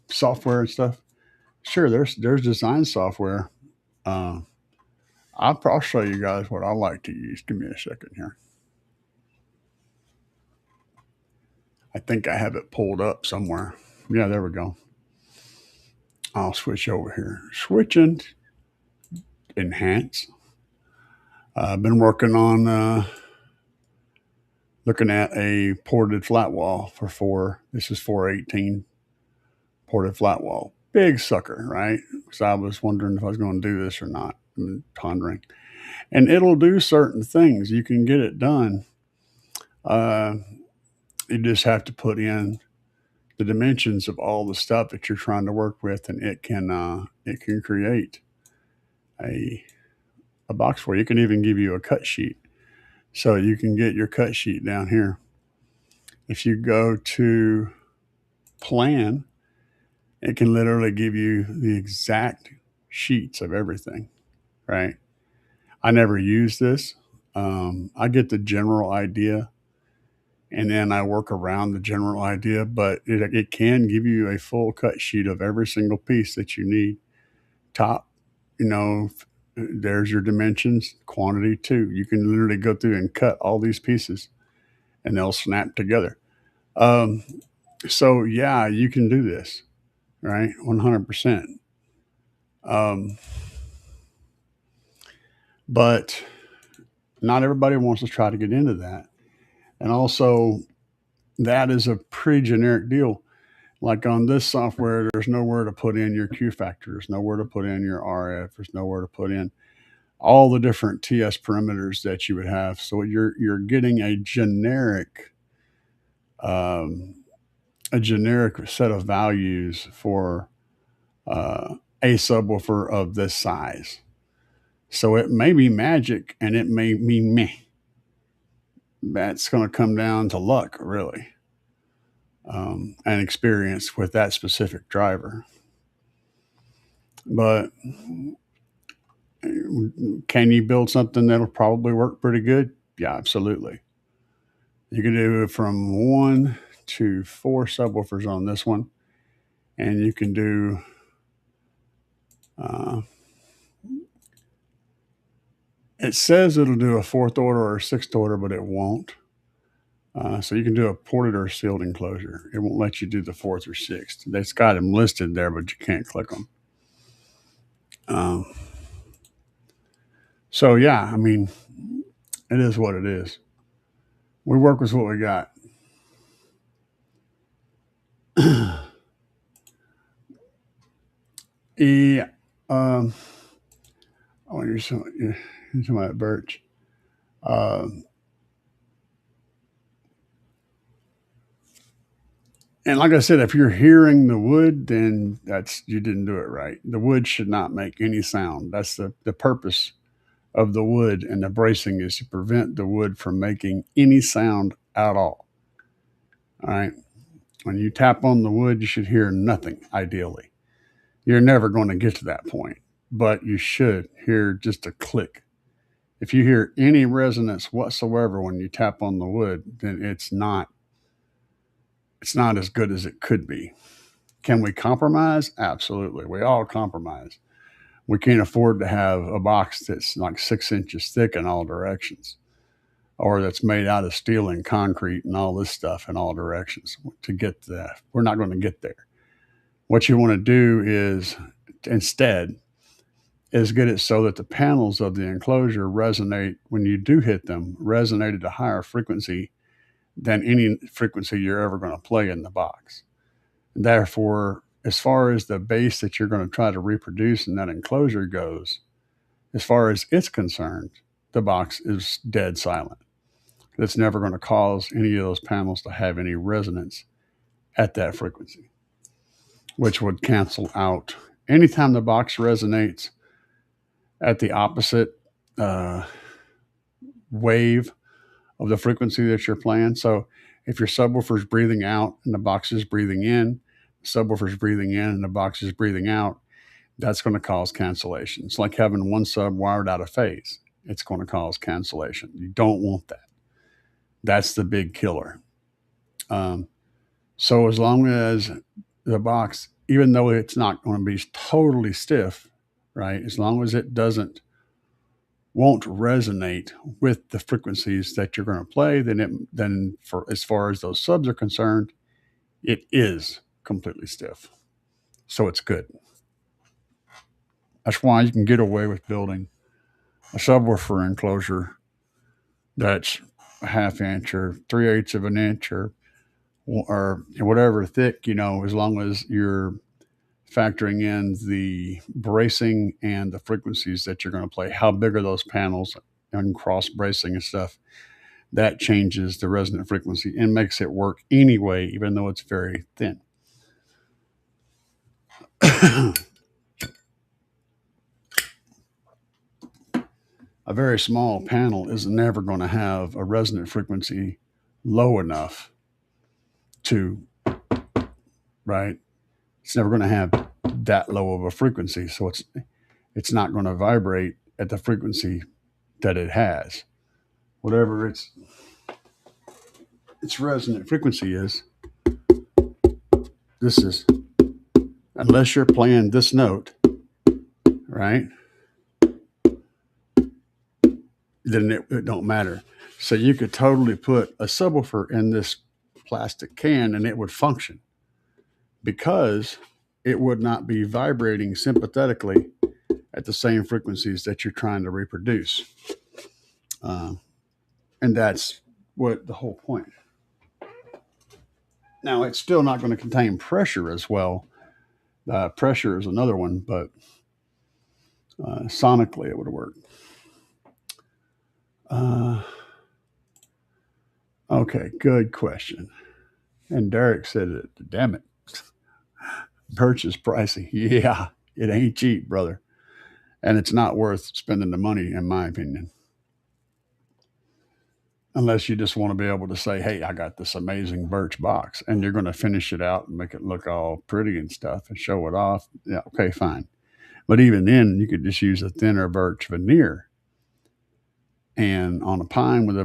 software and stuff, sure, there's design software. Uh, I'll show you guys what I like to use. Give me a second here. I think I have it pulled up somewhere. Yeah, there we go. I'll switch over here. Switching, enhance. I've been working on looking at a ported flat wall for four. This is 418 ported flat wall. Big sucker, right? Because I was wondering if I was going to do this or not. I'm pondering. And it'll do certain things. You can get it done. Uh, you just have to put in the dimensions of all the stuff that you're trying to work with, and it can create a box for you. It can even give you a cut sheet, so you can get your cut sheet down here. If you go to plan, it can literally give you the exact sheets of everything, right? I never use this. I get the general idea and then I work around the general idea, but it can give you a full cut sheet of every single piece that you need. Top, you know, there's your dimensions, quantity too. You can literally go through and cut all these pieces and they'll snap together. Um, so yeah, you can do this, right? 100%. Um, but not everybody wants to try to get into that. And also, that is a pretty generic deal. Like on this software, there's nowhere to put in your Q factor. There's nowhere to put in your RF. There's nowhere to put in. all the different TS parameters that you would have. So you're getting um, a generic set of values for a subwoofer of this size. So it may be magic and it may be meh. That's going to come down to luck, really, and experience with that specific driver. But can you build something that'll probably work pretty good? Yeah, absolutely. You can do from 1 to 4 subwoofers on this one, and you can do it says it'll do a 4th order or a 6th order, but it won't. So you can do a ported or sealed enclosure. It won't let you do the 4th or 6th. It's got them listed there, but you can't click them. So yeah, I mean, it is what it is. We work with what we got. Yeah. Oh, you're talking about birch. And like I said, if you're hearing the wood, then you didn't do it right. The wood should not make any sound. That's the purpose of the wood and the bracing is to prevent the wood from making any sound at all. All right. When you tap on the wood, you should hear nothing, ideally. You're never going to get to that point, but you should hear just a click. If you hear any resonance whatsoever when you tap on the wood, then it's not as good as it could be. Can we compromise? Absolutely. We all compromise. We can't afford to have a box that's like 6 inches thick in all directions, or that's made out of steel and concrete and all this stuff in all directions to get that. We're not going to get there. What you want to do is instead is get it so that the panels of the enclosure resonate when you do hit them, resonate at a higher frequency than any frequency you're ever going to play in the box. Therefore, as far as the bass that you're going to try to reproduce in that enclosure goes, as far as it's concerned, the box is dead silent. It's never going to cause any of those panels to have any resonance at that frequency, which would cancel out. Anytime the box resonates at the opposite wave of the frequency that you're playing. So if your subwoofer is breathing out and the box is breathing in, the subwoofer is breathing in and the box is breathing out, that's going to cause cancellation. It's like having one sub wired out of phase. It's going to cause cancellation. You don't want that. That's the big killer. So as long as the box, even though it's not going to be totally stiff, right? As long as it won't resonate with the frequencies that you're going to play, then for as far as those subs are concerned, it is completely stiff. So it's good. That's why you can get away with building a subwoofer enclosure that's a 1/2 inch or 3/8 of an inch or whatever thick, as long as you're factoring in the bracing and the frequencies that you're going to play. How big are those panels and cross bracing and stuff? That changes the resonant frequency and makes it work anyway, even though it's very thin. A very small panel is never going to have a resonant frequency low enough right? It's never going to have that low of a frequency. So it's not going to vibrate at the frequency that it has. Whatever its resonant frequency is, this is, unless you're playing this note, right? Then it don't matter. So you could totally put a subwoofer in this plastic can and it would function because it would not be vibrating sympathetically at the same frequencies that you're trying to reproduce. And that's what the whole point. Now, it's still not going to contain pressure as well. Pressure is another one, but sonically it would work. Uh, okay, good question. And Derek said it. Damn it, birch is pricey. Yeah, it ain't cheap, brother, and it's not worth spending the money, in my opinion. Unless you just want to be able to say, "Hey, I got this amazing birch box," and you're going to finish it out and make it look all pretty and stuff and show it off. Yeah, okay, fine. But even then, you could just use a thinner birch veneer and on a pine with a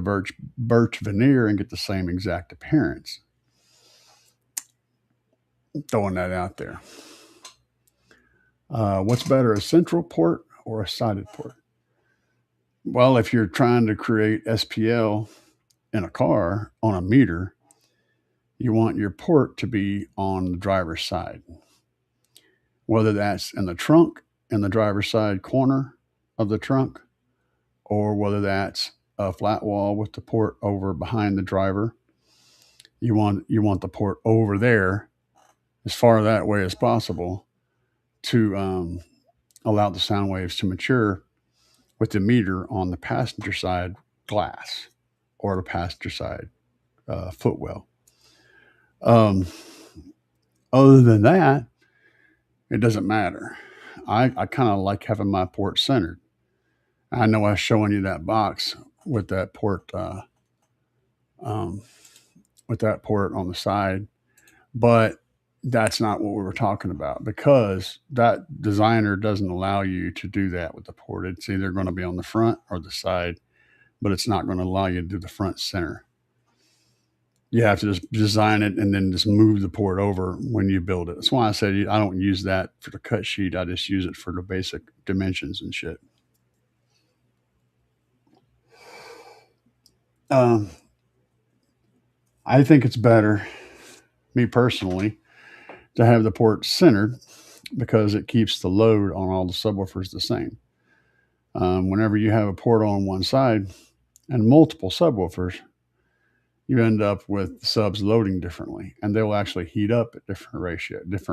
birch veneer and get the same exact appearance. Throwing that out there. What's better, a central port or a sided port? Well, if you're trying to create SPL in a car on a meter, you want your port to be on the driver's side, whether that's in the trunk, in the driver's side corner of the trunk, or whether that's a flat wall with the port over behind the driver. You want the port over there as far that way as possible to allow the sound waves to mature with the meter on the passenger side glass or the passenger side footwell. Um, Other than that, it doesn't matter. I kind of like having my port centered. I know I was showing you that box with that port um, with that port on the side, but that's not what we were talking about because that designer doesn't allow you to do that with the port. It's either going to be on the front or the side, but it's not going to allow you to do the front center. You have to just design it and then just move the port over when you build it. That's why I said I don't use that for the cut sheet. I just use it for the basic dimensions and shit. Um, I think it's better, me personally, to have the port centered because it keeps the load on all the subwoofers the same. Whenever you have a port on one side and multiple subwoofers, you end up with subs loading differently, and they will actually heat up at different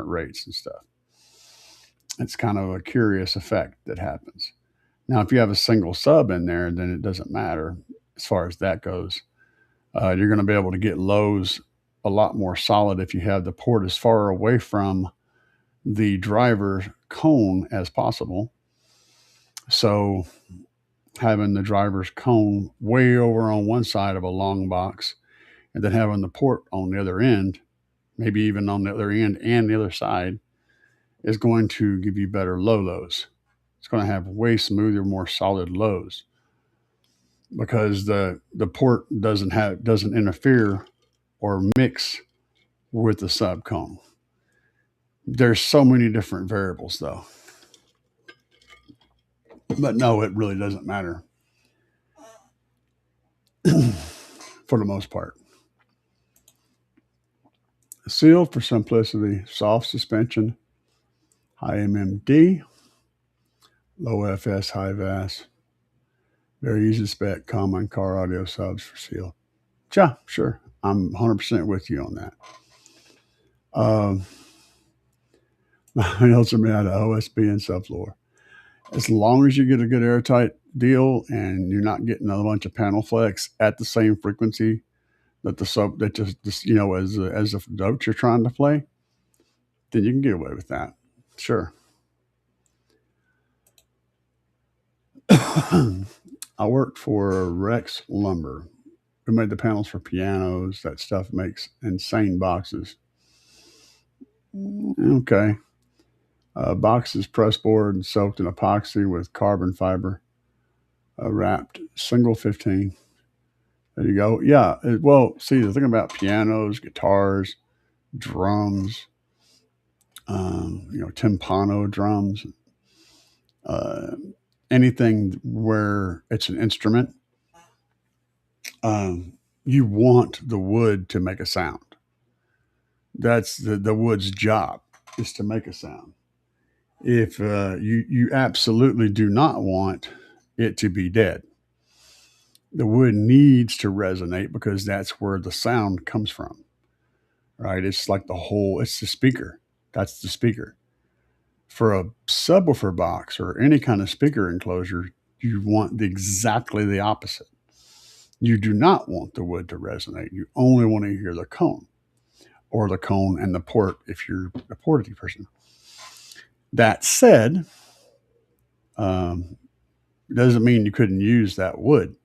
rates and stuff. It's kind of a curious effect that happens. Now, if you have a single sub in there, then it doesn't matter as far as that goes. You're going to be able to get lows a lot more solid if you have the port as far away from the driver's cone as possible. So, having the driver's cone way over on one side of a long box and then having the port on the other end, maybe even on the other end and the other side, is going to give you better low lows. It's going to have way smoother, more solid lows because the port doesn't interfere or mix with the sub cone. There's so many different variables though. But no, it really doesn't matter for the most part. Seal for simplicity, soft suspension, high MMD, low FS, high VAS, very easy spec, common car audio subs for seal. Yeah, sure. I'm 100% with you on that. My also made out of OSB and subfloor. As long as you get a good airtight deal and you're not getting a bunch of panel flex at the same frequency that the sub that just as the notes you're trying to play, then you can get away with that. Sure. I worked for Rex Lumber. We made the panels for pianos. That stuff makes insane boxes. Okay. Box is pressboard and soaked in epoxy with carbon fiber, wrapped single 15. There you go. Yeah. Well, see, the thing about pianos, guitars, drums, timpano drums, uh, anything where it's an instrument, you want the wood to make a sound. That's the wood's job, is to make a sound. If you absolutely do not want it to be dead, the wood needs to resonate because that's where the sound comes from, right? It's like it's the speaker. That's the speaker. For a subwoofer box or any kind of speaker enclosure, you want exactly the opposite. You do not want the wood to resonate. You only want to hear the cone, or the cone and the port if you're a porty person. That said, um, doesn't mean you couldn't use that wood.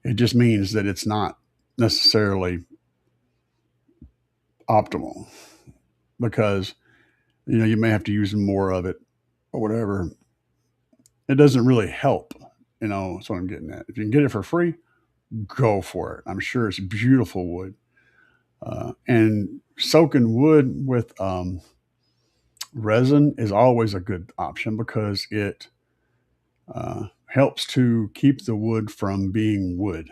It just means that it's not necessarily optimal, because you may have to use more of it or whatever. It doesn't really help. That's what I'm getting at. If you can get it for free, go for it. I'm sure it's beautiful wood. And soaking wood with resin is always a good option, because it helps to keep the wood from being wood.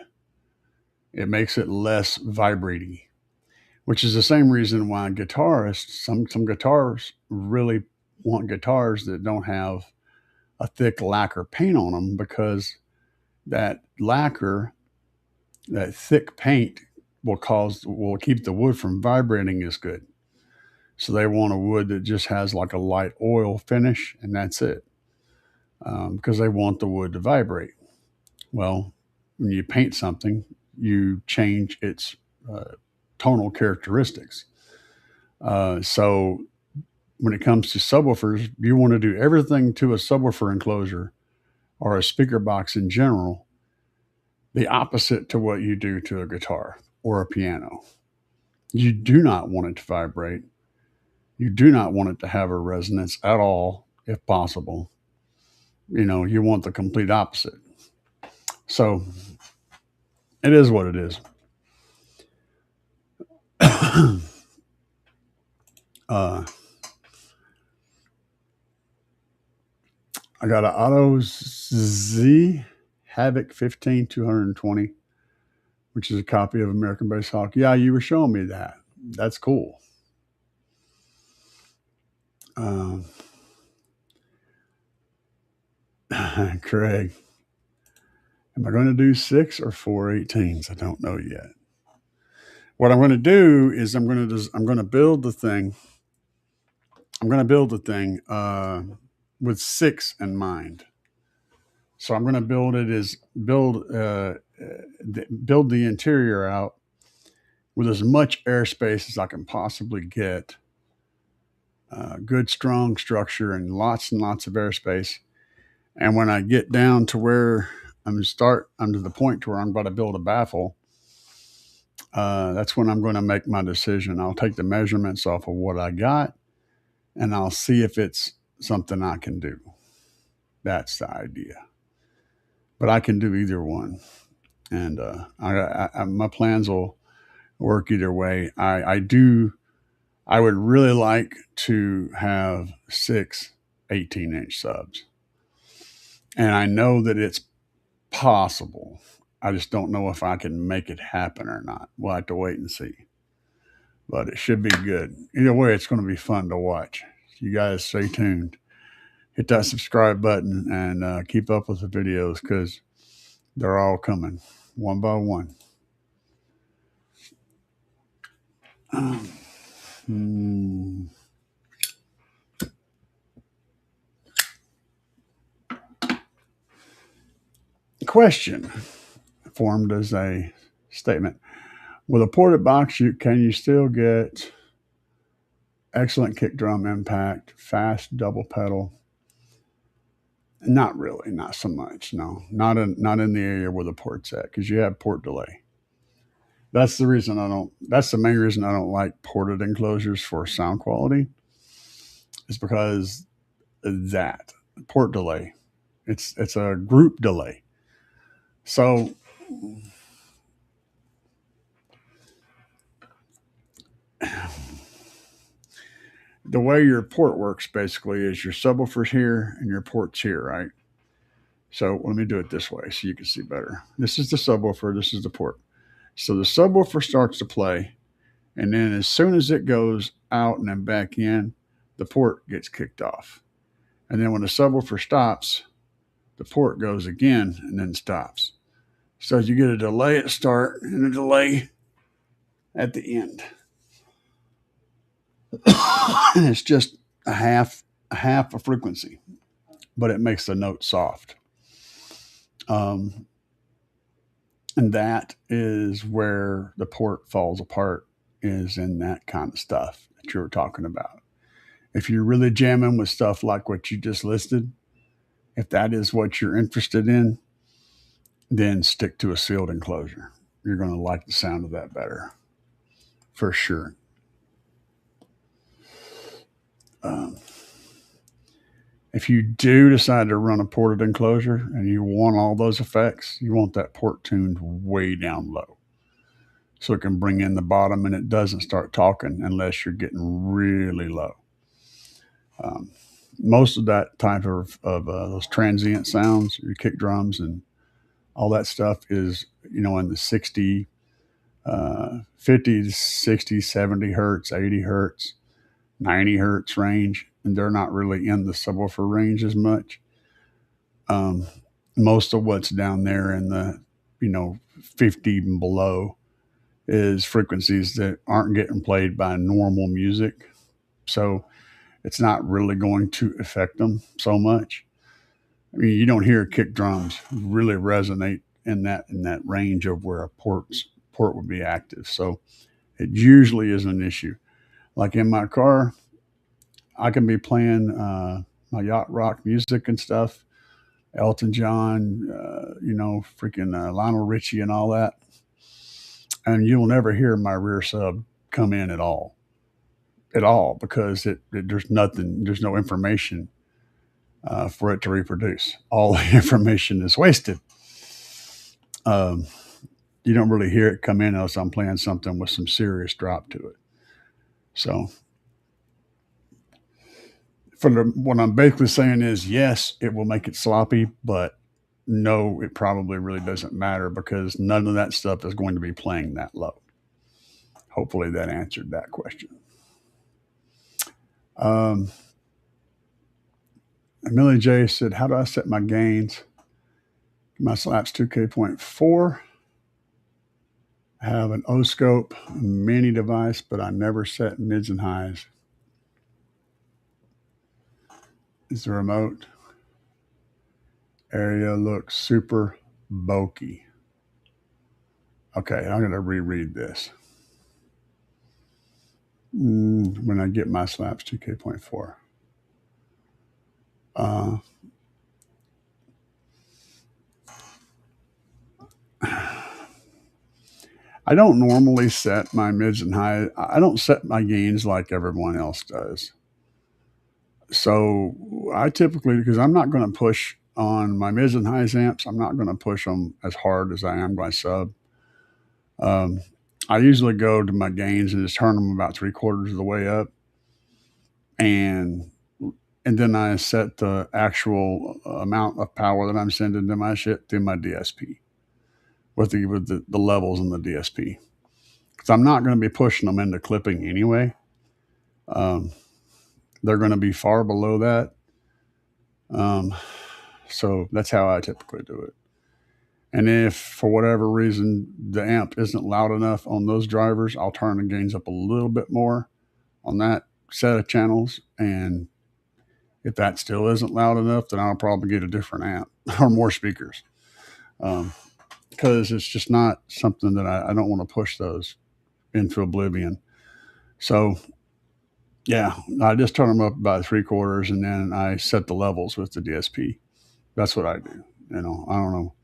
It makes it less vibrating, which is the same reason why some guitars really want guitars that don't have a thick lacquer paint on them, because that lacquer, that thick paint, will keep the wood from vibrating as good. So they want a wood that just has like a light oil finish, and that's it, because they want the wood to vibrate. Well, when you paint something, you change its uh, tonal characteristics. So when it comes to subwoofers, you want to do everything to a subwoofer enclosure or a speaker box in general the opposite to what you do to a guitar or a piano. You do not want it to vibrate. You do not want it to have a resonance at all, if possible. You want the complete opposite. So it is what it is. uh, I got an Auto Z Havoc 15 220, which is a copy of American Bass Hawk. Yeah, you were showing me that. That's cool. Um, Craig, am I going to do 6 or 4 18s? I don't know yet. What I'm going to do is I'm going to build the thing. I'm going to build the thing with 6 in mind. So I'm going to build it as build the interior out with as much airspace as I can possibly get. Good strong structure and lots of airspace. And when I get down to where I'm to the point to where I'm going to build a baffle, that's when I'm going to make my decision. I'll take the measurements off of what I got, and I'll see if it's something I can do. That's the idea. But I can do either one, and my plans will work either way. I would really like to have 6 18-inch subs, and I know that it's possible. I just don't know if I can make it happen or not. We'll have to wait and see. But it should be good. Either way, it's going to be fun to watch. You guys stay tuned. Hit that subscribe button and keep up with the videos, because they're all coming one by one. Question formed as a statement. With a ported box, can you still get excellent kick drum impact, fast double pedal? Not really, not so much. No, not in the area where the port's at, because you have port delay. That's the reason I don't. That's the main reason I don't like ported enclosures for sound quality. Is because of that port delay. It's a group delay. So the way your port works basically is your subwoofer's here and your port's here, right? So let me do it this way so you can see better. This is the subwoofer, this is the port. So the subwoofer starts to play, and then as soon as it goes out and then back in, the port gets kicked off. And then when the subwoofer stops, the port goes again and then stops. So you get a delay at start and a delay at the end. And it's just a half a frequency, but it makes the note soft. And And that is where the port falls apart, is in that kind of stuff that you were talking about. If you're really jamming with stuff like what you just listed, if that is what you're interested in, then stick to a sealed enclosure. You're going to like the sound of that better, for sure. Um, if you do decide to run a ported enclosure and you want all those effects, you want that port tuned way down low so it can bring in the bottom and it doesn't start talking unless you're getting really low. Um, Most of that type of those transient sounds, your kick drums and all that stuff is, in the 50 to 60, 70 hertz, 80 hertz, 90 hertz range, and they're not really in the subwoofer range as much. Um, Most of what's down there in the, 50 and below is frequencies that aren't getting played by normal music. So it's not really going to affect them so much. I mean, you don't hear kick drums really resonate in that range of where a port would be active. So it usually is an issue. Like in my car, I can be playing my yacht rock music and stuff, Elton John, freaking Lionel Richie and all that, and you'll never hear my rear sub come in at all, because there's nothing, there's no information for it to reproduce. All the information is wasted. Um, you don't really hear it come in unless I'm playing something with some serious drop to it. So what I'm basically saying is, yes, it will make it sloppy, but no, it probably really doesn't matter because none of that stuff is going to be playing that low. Hopefully that answered that question. Millie J said, how do I set my gains? My Slaps 2K.4. I have an O-scope mini device, but I never set mids and highs. Is the remote area looks super bulky? Okay, I'm going to reread this when I get my Slaps 2K.4. I don't normally set my mids and highs. I don't set my gains like everyone else does. So I typically, because I'm not going to push on my mids and highs amps, I'm not going to push them as hard as I am my sub. I usually go to my gains and just turn them about 3/4 of the way up, and then I set the actual amount of power that I'm sending to my shit through my DSP with the levels in the DSP, because I'm not going to be pushing them into clipping anyway. They're going to be far below that. So that's how I typically do it. And if for whatever reason the amp isn't loud enough on those drivers, I'll turn the gains up a little bit more on that set of channels. And if that still isn't loud enough, then I'll probably get a different amp or more speakers. Because it's just not something that I don't want to push those into oblivion. So yeah, I just turn them up about 3/4 and then I set the levels with the DSP. That's what I do. I don't know.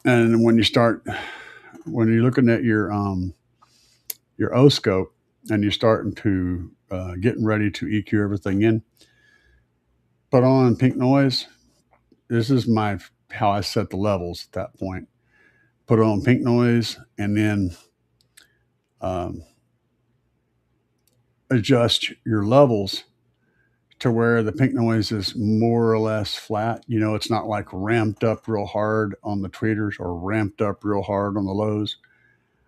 And when you're looking at your O scope and you're starting to getting ready to EQ everything in, put on pink noise. This is how I set the levels at that point. Put on pink noise and then adjust your levels to where the pink noise is more or less flat. It's not like ramped up real hard on the tweeters or ramped up real hard on the lows.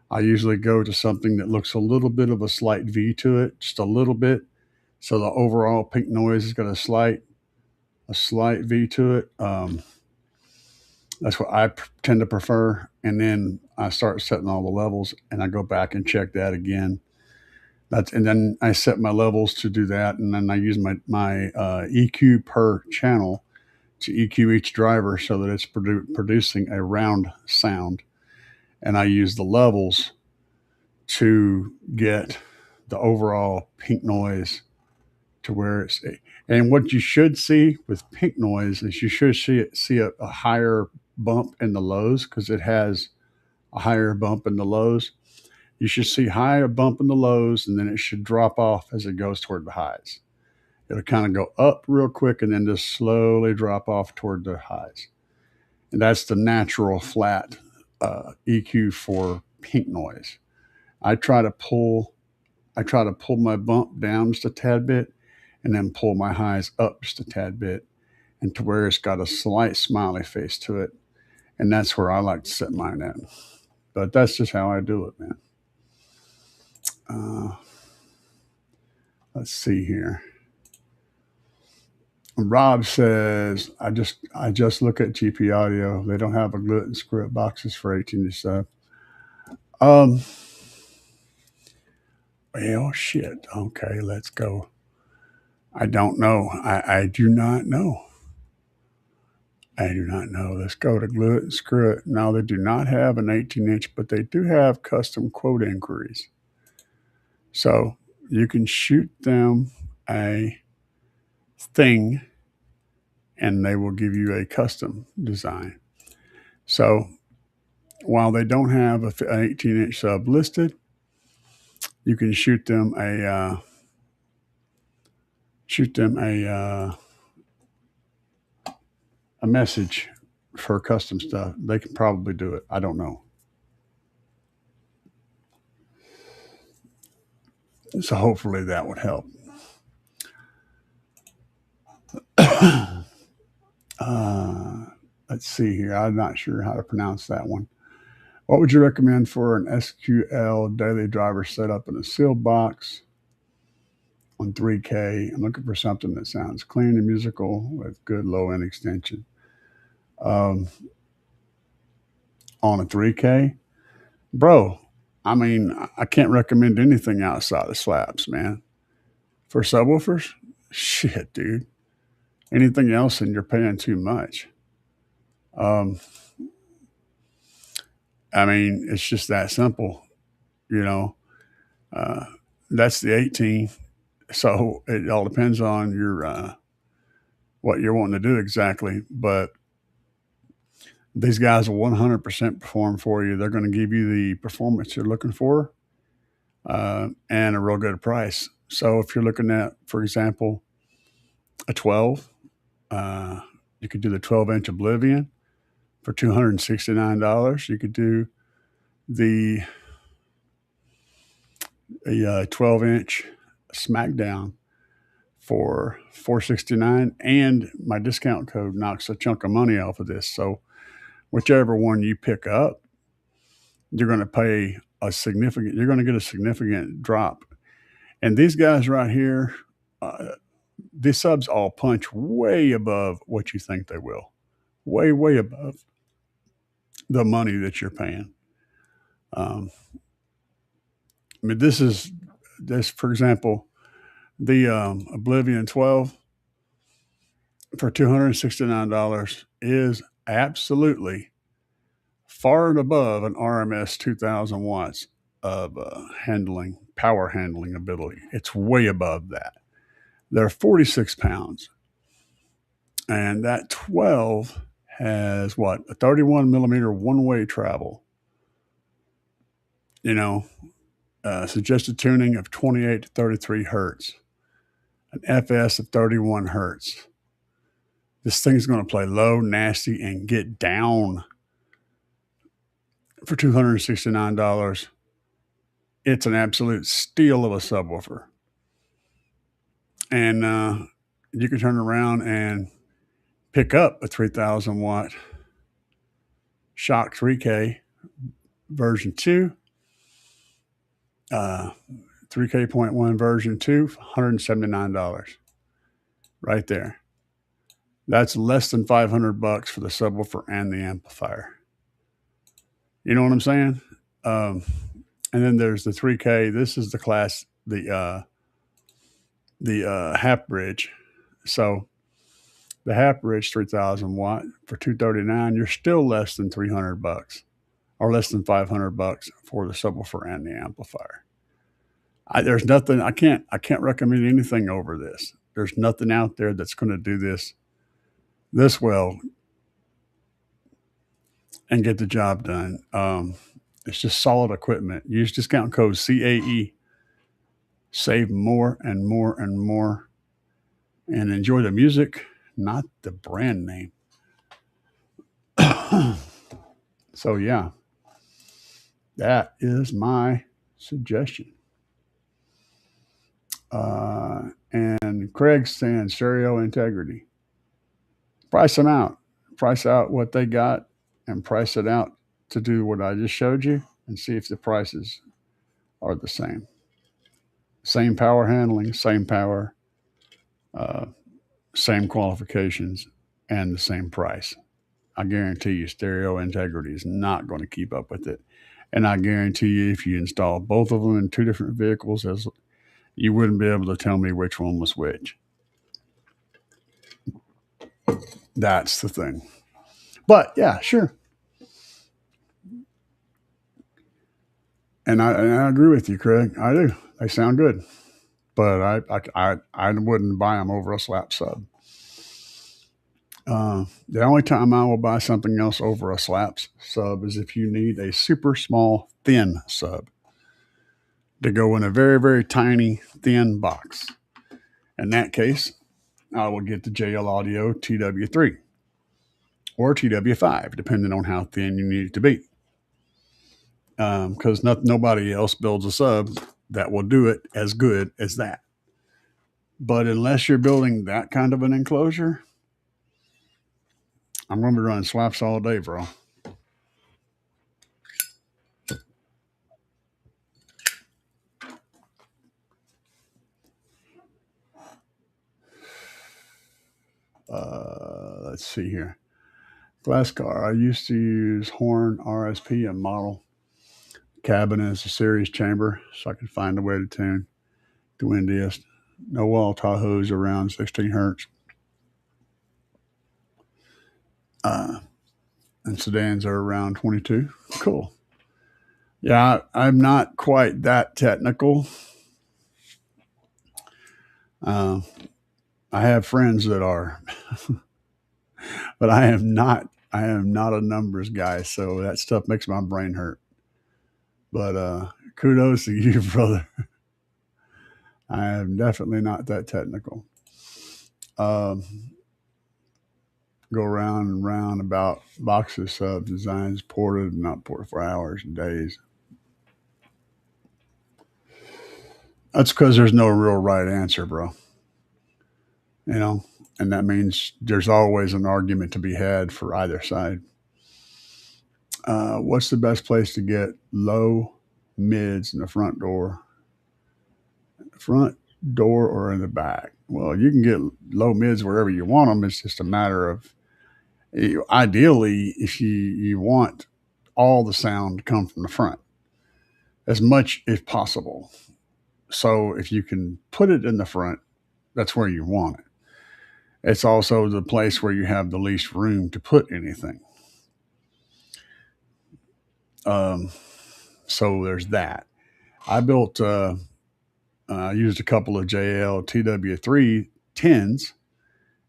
I usually go to something that looks a little bit of a slight V to it, just a little bit. So the overall pink noise has got a slight V to it. That's what I tend to prefer. And then I start setting all the levels and I go back and check that again. And then I set my levels to do that. And then I use my EQ per channel to EQ each driver so that it's producing a round sound. And I use the levels to get the overall pink noise to where it's. And what you should see with pink noise is you should see a higher bump in the lows because it has a higher bump in the lows. You should see higher bump in the lows, and then it should drop off as it goes toward the highs. It'll kind of go up real quick and then just slowly drop off toward the highs. And that's the natural flat EQ for pink noise. I try to pull my bump down just a tad bit and then pull my highs up just a tad bit and to where it's got a slight smiley face to it. And that's where I like to set mine at. But that's just how I do it, man. Let's see here. Rob says, I just look at GP Audio. They don't have a gluten script boxes for 18 inch stuff. Well, shit. Okay, let's go. I don't know. I do not know. I do not know. Let's go to gluten script. Now, they do not have an 18 inch, but they do have custom quote inquiries. So you can shoot them a thing and they will give you a custom design. So while they don't have an 18 inch sub listed, you can shoot them a message for custom stuff. They can probably do it. I don't know. So hopefully that would help. Let's see here. I'm not sure how to pronounce that one. What would you recommend for an SQL daily driver setup in a sealed box on 3K? I'm looking for something that sounds clean and musical with good low end extension. On a 3K, bro, I mean, I can't recommend anything outside of slabs, man. For subwoofers, shit, dude. Anything else and you're paying too much. I mean, it's just that simple, you know. That's the 18. So it all depends on your what you're wanting to do exactly. But these guys will 100% perform for you. They're going to give you the performance you're looking for and a real good price. So if you're looking at, for example, a 12, you could do the 12-inch Oblivion for $269. You could do the 12-inch Smackdown for $469, and my discount code knocks a chunk of money off of this. So whichever one you pick up, you're going to pay you're going to get a significant drop. And these guys right here, these subs all punch way above what you think they will, way above the money that you're paying. I mean, this, for example, the Oblivion 12 for $269 is absolutely far and above an RMS 2000 watts of power handling ability. It's way above that. They're 46 pounds. And that 12 has what? A 31 millimeter one way travel. You know, suggested tuning of 28 to 33 hertz, an FS of 31 hertz. This thing's going to play low, nasty, and get down for $269. It's an absolute steal of a subwoofer. And you can turn around and pick up a 3,000 watt Shock 3K version 2, 3K.1 version 2, $179 right there. That's less than $500 for the subwoofer and the amplifier. You know what I'm saying? And then there's the 3K. This is the class, the half bridge. So The half bridge 3,000 watt for 239, you're still less than $300 or less than $500 for the subwoofer and the amplifier. There's nothing I can't recommend anything over this. There's nothing out there that's going to do this well and get the job done. It's just solid equipment. Use discount code CAE. Save more and more and more, and enjoy the music, not the brand name. So yeah, that is my suggestion. And Craig's saying stereo integrity. Price them out. Price out what they got and price it out to do what I just showed you and see if the prices are the same. Same power handling, same power, uh, same qualifications, and the same price. I guarantee you, stereo integrity is not going to keep up with it. And I guarantee you, if you install both of them in two different vehicles, you wouldn't be able to tell me which one was which. That's the thing. But yeah, sure. And I agree with you, Craig. I do. They sound good, but I wouldn't buy them over a slap sub. The only time I will buy something else over a slaps sub is if you need a super small thin sub to go in a very, very tiny thin box. In that case, I will get the JL Audio TW3 or TW5, depending on how thin you need it to be. Because nobody else builds a sub that will do it as good as that. But unless you're building that kind of an enclosure, I'm going to be running slaps all day, bro. Let's see here. Glass car. I used to use Horn RSP and model cabin as a series chamber so I could find a way to tune the windiest. No wall Tahoes around 16 hertz. And sedans are around 22. Cool. Yeah, I'm not quite that technical. I have friends that are, but I am not. I am not a numbers guy, so that stuff makes my brain hurt. But kudos to you, brother. I am definitely not that technical. Go round and round about boxes, sub designs, ported and not ported for hours and days. That's because there's no real right answer, bro. You know, and that means there's always an argument to be had for either side. What's the best place to get low mids in the front door? Front door or in the back? Well, you can get low mids wherever you want them. It's just a matter of ideally, if you want all the sound to come from the front as much as possible. So if you can put it in the front, that's where you want it. It's also the place where you have the least room to put anything. So there's that. I used a couple of JL TW3 10s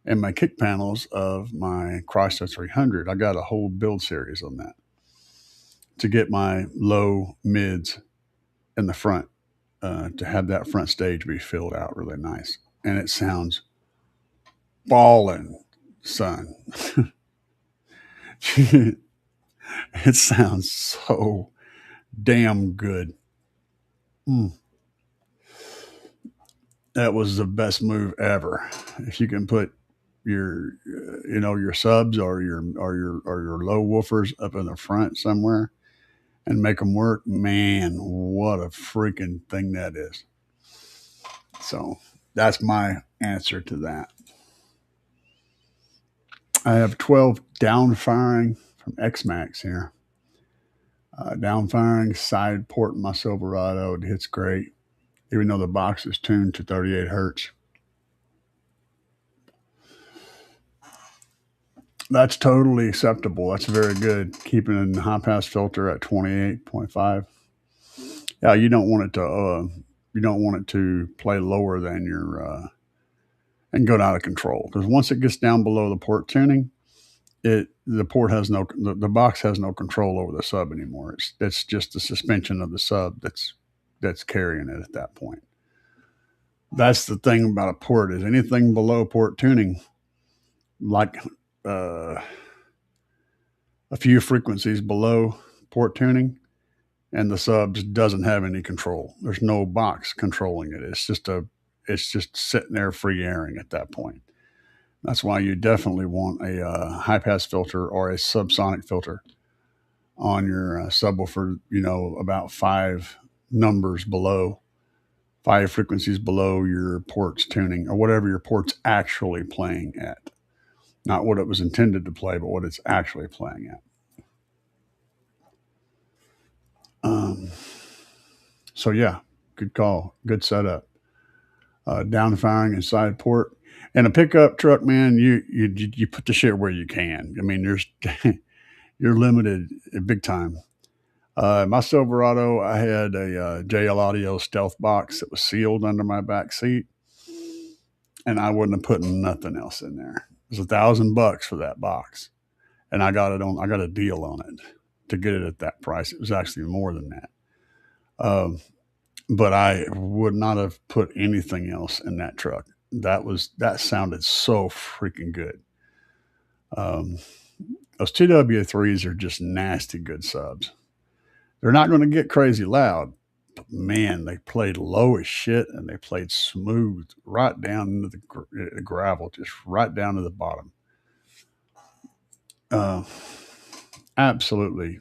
and my kick panels of my Chrysler 300. I got a whole build series on that to get my low mids in the front, to have that front stage be filled out really nice. And it sounds ballin', son. It sounds so damn good. Mm. That was the best move ever. If you can put your, your subs or your low woofers up in the front somewhere and make them work, man, what a freaking thing that is. So that's my answer to that. I have 12 down firing from X-Max here. Down firing side port in my Silverado. It hits great, even though the box is tuned to 38 hertz. That's totally acceptable. That's very good. Keeping a high pass filter at 28.5. Yeah, you don't want it to play lower than your and go out of control, because once it gets down below the port tuning, the box has no control over the sub anymore. It's just the suspension of the sub that's carrying it at that point. That's the thing about a port, is anything below port tuning, like uh, a few frequencies below port tuning, and the sub just doesn't have any control. There's no box controlling it. It's just sitting there free airing at that point. That's why you definitely want a high pass filter or a subsonic filter on your subwoofer. About five frequencies below your port's tuning, or whatever your port's actually playing at. Not what it was intended to play, but what it's actually playing at. So yeah, good call, good setup. Down firing and side port, and a pickup truck, man. You put the shit where you can. I mean, there's you're limited big time. My Silverado, I had a JL Audio stealth box that was sealed under my back seat, and I wouldn't have put nothing else in there. It was $1,000 for that box, and I got a deal on it to get it at that price. It was actually more than that. But I would not have put anything else in that truck. That sounded so freaking good. Um, those TW3s are just nasty good subs. They're not going to get crazy loud, but man, they played low as shit, and they played smooth right down into the gravel, just right down to the bottom. Uh, Absolutely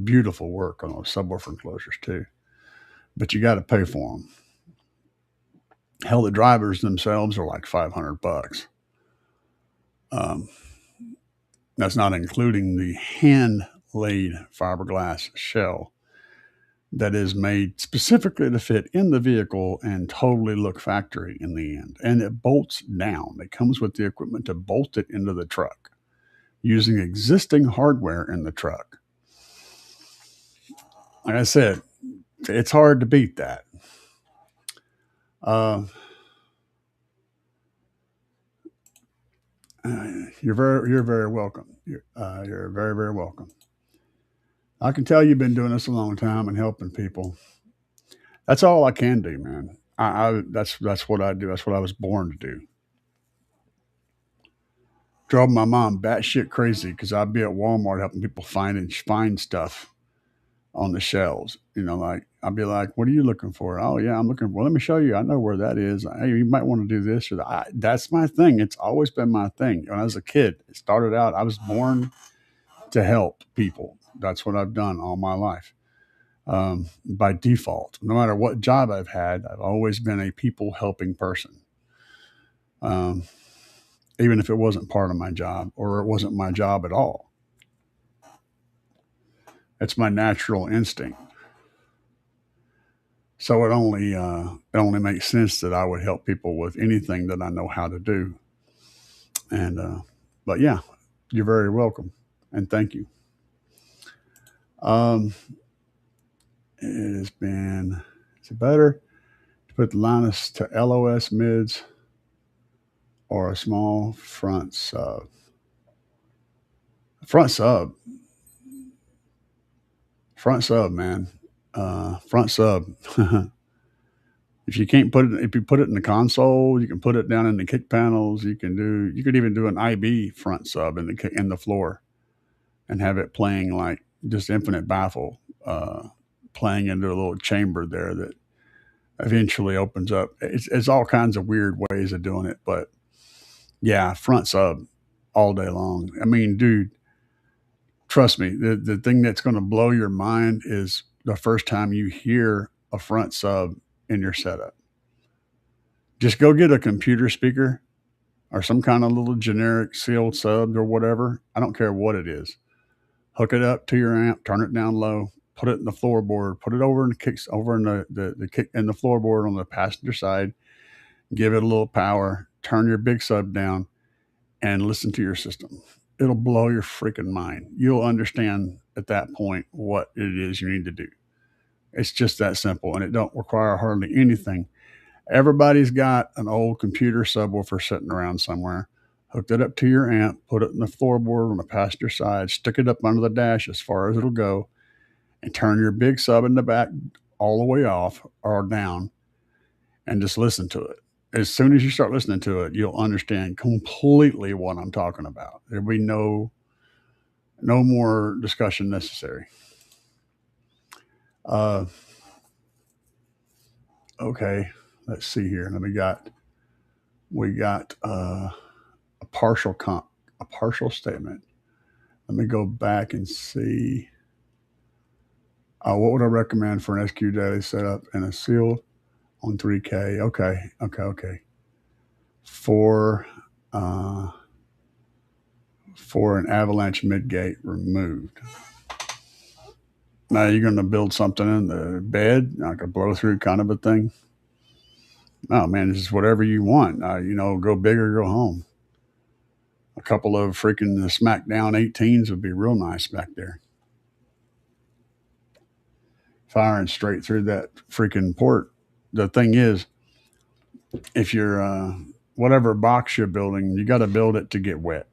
beautiful work on those subwoofer enclosures too, but you got to pay for them. Hell, the drivers themselves are like $500. Um, that's not including the hand laid fiberglass shell that is made specifically to fit in the vehicle and totally look factory in the end. And it bolts down. It comes with the equipment to bolt it into the truck using existing hardware in the truck. Like I said, it's hard to beat that. You're very welcome. You're very, very welcome. I can tell you've been doing this a long time and helping people. That's all I can do, man. That's what I do. That's what I was born to do. Drove my mom batshit crazy because I'd be at Walmart helping people find stuff on the shelves. Like I'd be like, "What are you looking for?" "Oh yeah, I'm looking. Well, let me show you. I know where that is. Hey, you might want to do this or that." That's my thing. It's always been my thing. When I was a kid, it started out. I was born to help people. That's what I've done all my life. By default, no matter what job I've had, I've always been a people helping person. Um, Even if it wasn't part of my job or it wasn't my job at all. It's my natural instinct. So it only makes sense that I would help people with anything that I know how to do. And but yeah, you're very welcome, and thank you. Um, it has been. Is it better to put the Linus to LOS mids or a small front sub? Front sub. Front sub, man. Front sub. If you put it in the console, you can put it down in the kick panels. You could even do an IB front sub in the floor, and have it playing like just infinite baffle, playing into a little chamber there that eventually opens up. It's all kinds of weird ways of doing it, but yeah, front sub all day long. I mean, dude, trust me, the thing that's going to blow your mind is the first time you hear a front sub in your setup. Just go get a computer speaker or some kind of little generic sealed sub or whatever. I don't care what it is. Hook it up to your amp, turn it down low, put it in the floorboard, put it over in the kicks, over in the kick in the floorboard on the passenger side, give it a little power, turn your big sub down, and listen to your system. it'll blow your freaking mind. You'll understand at that point what it is you need to do. It's just that simple, and it don't require hardly anything. Everybody's got an old computer subwoofer sitting around somewhere. Hook it up to your amp, put it in the floorboard on the passenger side, stick it up under the dash as far as it'll go, and turn your big sub in the back all the way off or down and just listen to it. As soon as you start listening to it, you'll understand completely what I'm talking about. There'll be no more discussion necessary. Uh, okay, let's see here. We got a partial statement. Let me go back and see. What would I recommend for an SQ daily setup and a seal on 3K? Okay. For uh, for an avalanche midgate removed. Now you're going to build something in the bed, like a blow through kind of a thing. Oh man, this is whatever you want. Go big or go home. A couple of freaking SmackDown 18s would be real nice back there. Firing straight through that freaking port. The thing is, if you're whatever box you're building, you got to build it to get wet,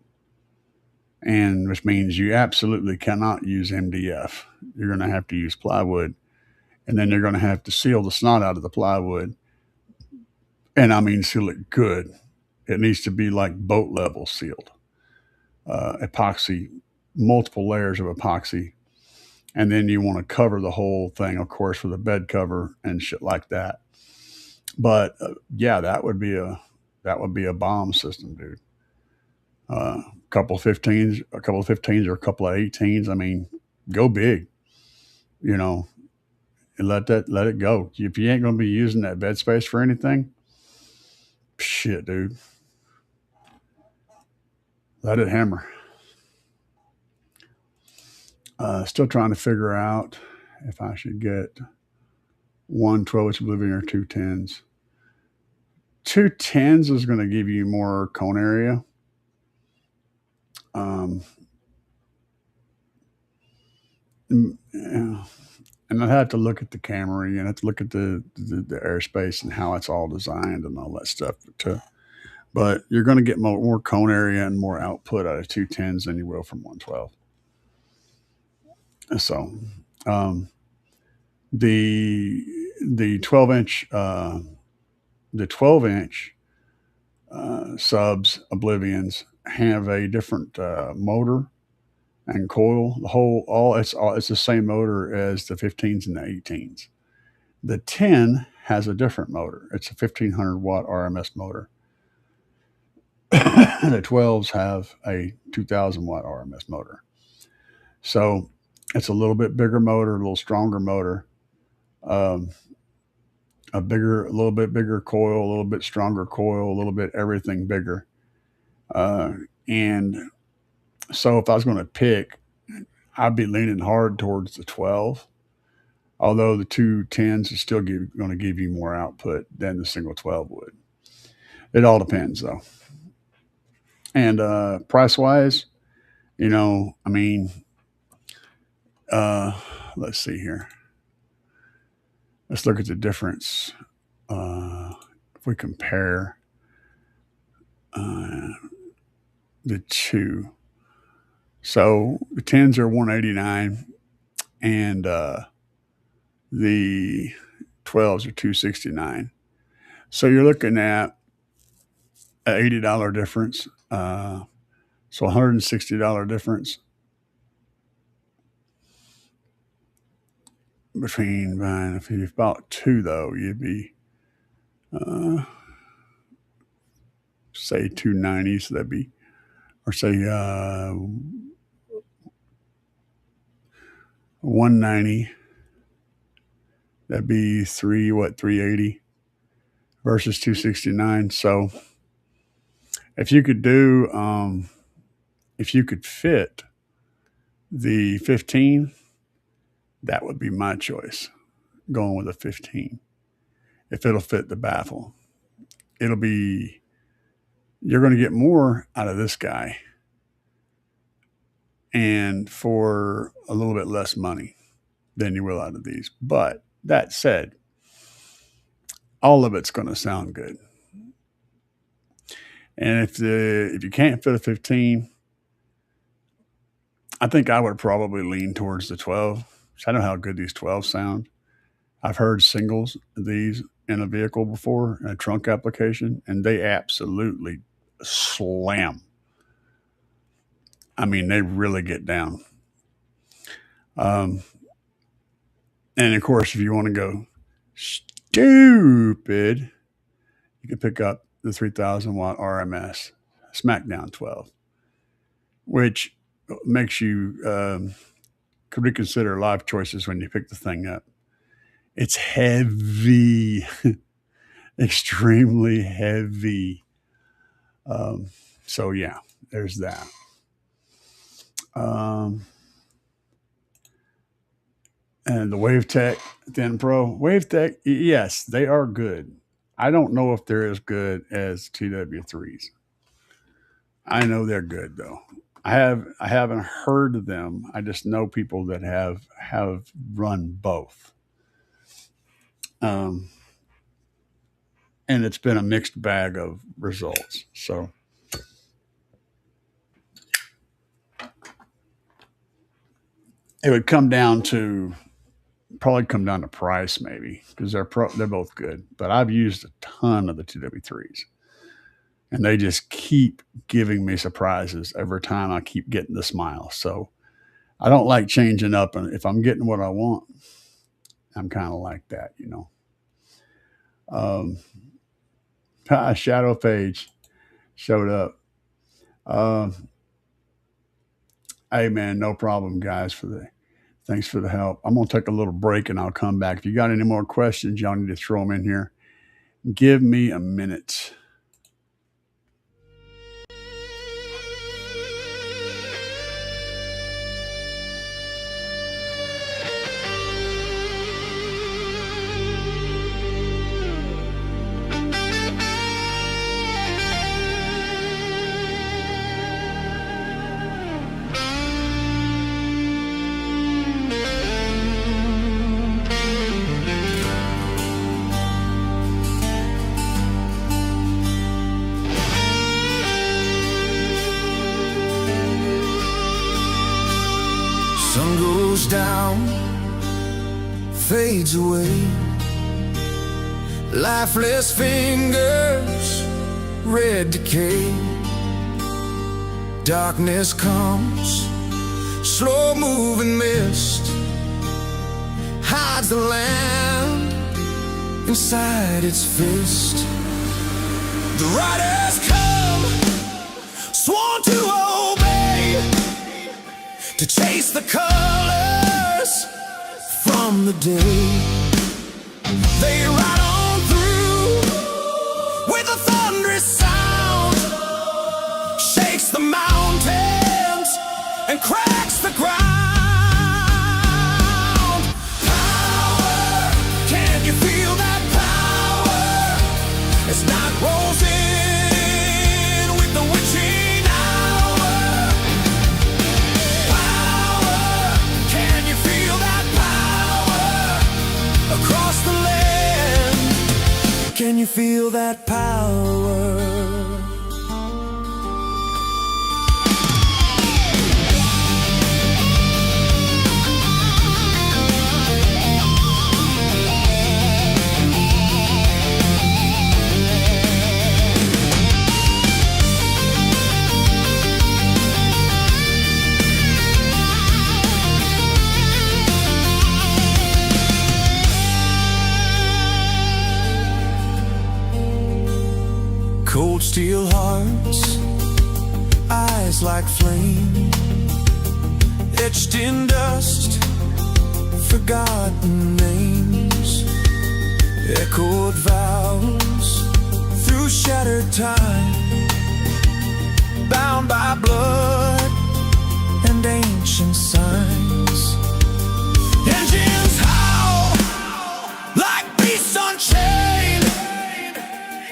and which means you absolutely cannot use MDF. You're going to have to use plywood, and then you're going to have to seal the snot out of the plywood, and I mean seal it good. It needs to be like boat level sealed, epoxy, multiple layers of epoxy, and then you want to cover the whole thing, of course, with a bed cover and shit like that. But yeah, that would be a bomb system, dude. A couple of 15s or a couple of 18s. I mean, go big, you know, and let it go. If you ain't gonna be using that bed space for anything, shit, dude, let it hammer. Still trying to figure out if I should get one 12-inch Oblivion or two tens. Two tens is going to give you more cone area. Um, yeah. And I'd have to look at the camera and I'd have to look at the airspace and how it's all designed and all that stuff. But you're going to get more cone area and more output out of two tens than you will from 112. So um, the the 12-inch the 12-inch subs Oblivions have a different motor and coil. The whole all it's the same motor as the 15s and the 18s. The 10 has a different motor. It's a 1500-watt RMS motor. The 12s have a 2000-watt RMS motor. So it's a little bit bigger motor, a little stronger motor, um, a little bit bigger coil, a little bit stronger coil, a little bit everything bigger. Uh, and so if I was going to pick, I'd be leaning hard towards the 12, although the two tens is still going to give you more output than the single 12 would. It all depends, though. And price wise, I mean, uh, let's see here. Let's look at the difference. If we compare uh, the two, so the tens are 189, and the 12s are 269. So you're looking at an $80 difference. So $160 difference between buying. If you bought two, though, you'd be uh, say 290. So that'd be, or say 190. That'd be 380 versus 269. So if you could do, if you could fit the 15, that would be my choice. Going with a 15. If it'll fit the baffle, you're going to get more out of this guy and for a little bit less money than you will out of these. But that said, all of it's going to sound good. And if you can't fit a 15, I think I would probably lean towards the 12. I know how good these 12 sound. I've heard singles of these in a vehicle before, in a trunk application, and they absolutely slam. I mean, they really get down. Um, and of course, if you want to go stupid, you can pick up the 3,000 watt RMS SmackDown 12, which makes you could reconsider life choices when you pick the thing up. It's heavy, extremely heavy. So yeah, there's that. And the WaveTech Thin Pro, WaveTech, yes, they are good. I don't know if they're as good as TW3s. I know they're good though. I haven't heard of them. I just know people that have run both. And it's been a mixed bag of results. So it would probably come down to price maybe because they're both good. But I've used a ton of the TW3s, and they just keep giving me surprises every time. I keep getting the smile. So I don't like changing up, and if I'm getting what I want, I'm kind of like that, you know. Shadow Page showed up. Hey man, no problem, guys. Thanks for the help. I'm gonna take a little break and I'll come back. If you got any more questions, y'all need to throw them in here. Give me a minute. Sun goes down, fades away. Lifeless fingers, red decay. Darkness comes, slow moving mist hides the land inside its fist. The riders come, sworn to obey, to chase the colors from the day. They ride on through with a thunderous sound, shakes the mountains and cracks the ground. Power, can you feel that power? As night rolls in with the witching hour. Power, can you feel that power across the land? Can you feel that power? Cold steel hearts, eyes like flame, etched in dust, forgotten names, echoed vows through shattered time, bound by blood and ancient signs. Engines howl like beasts unchained,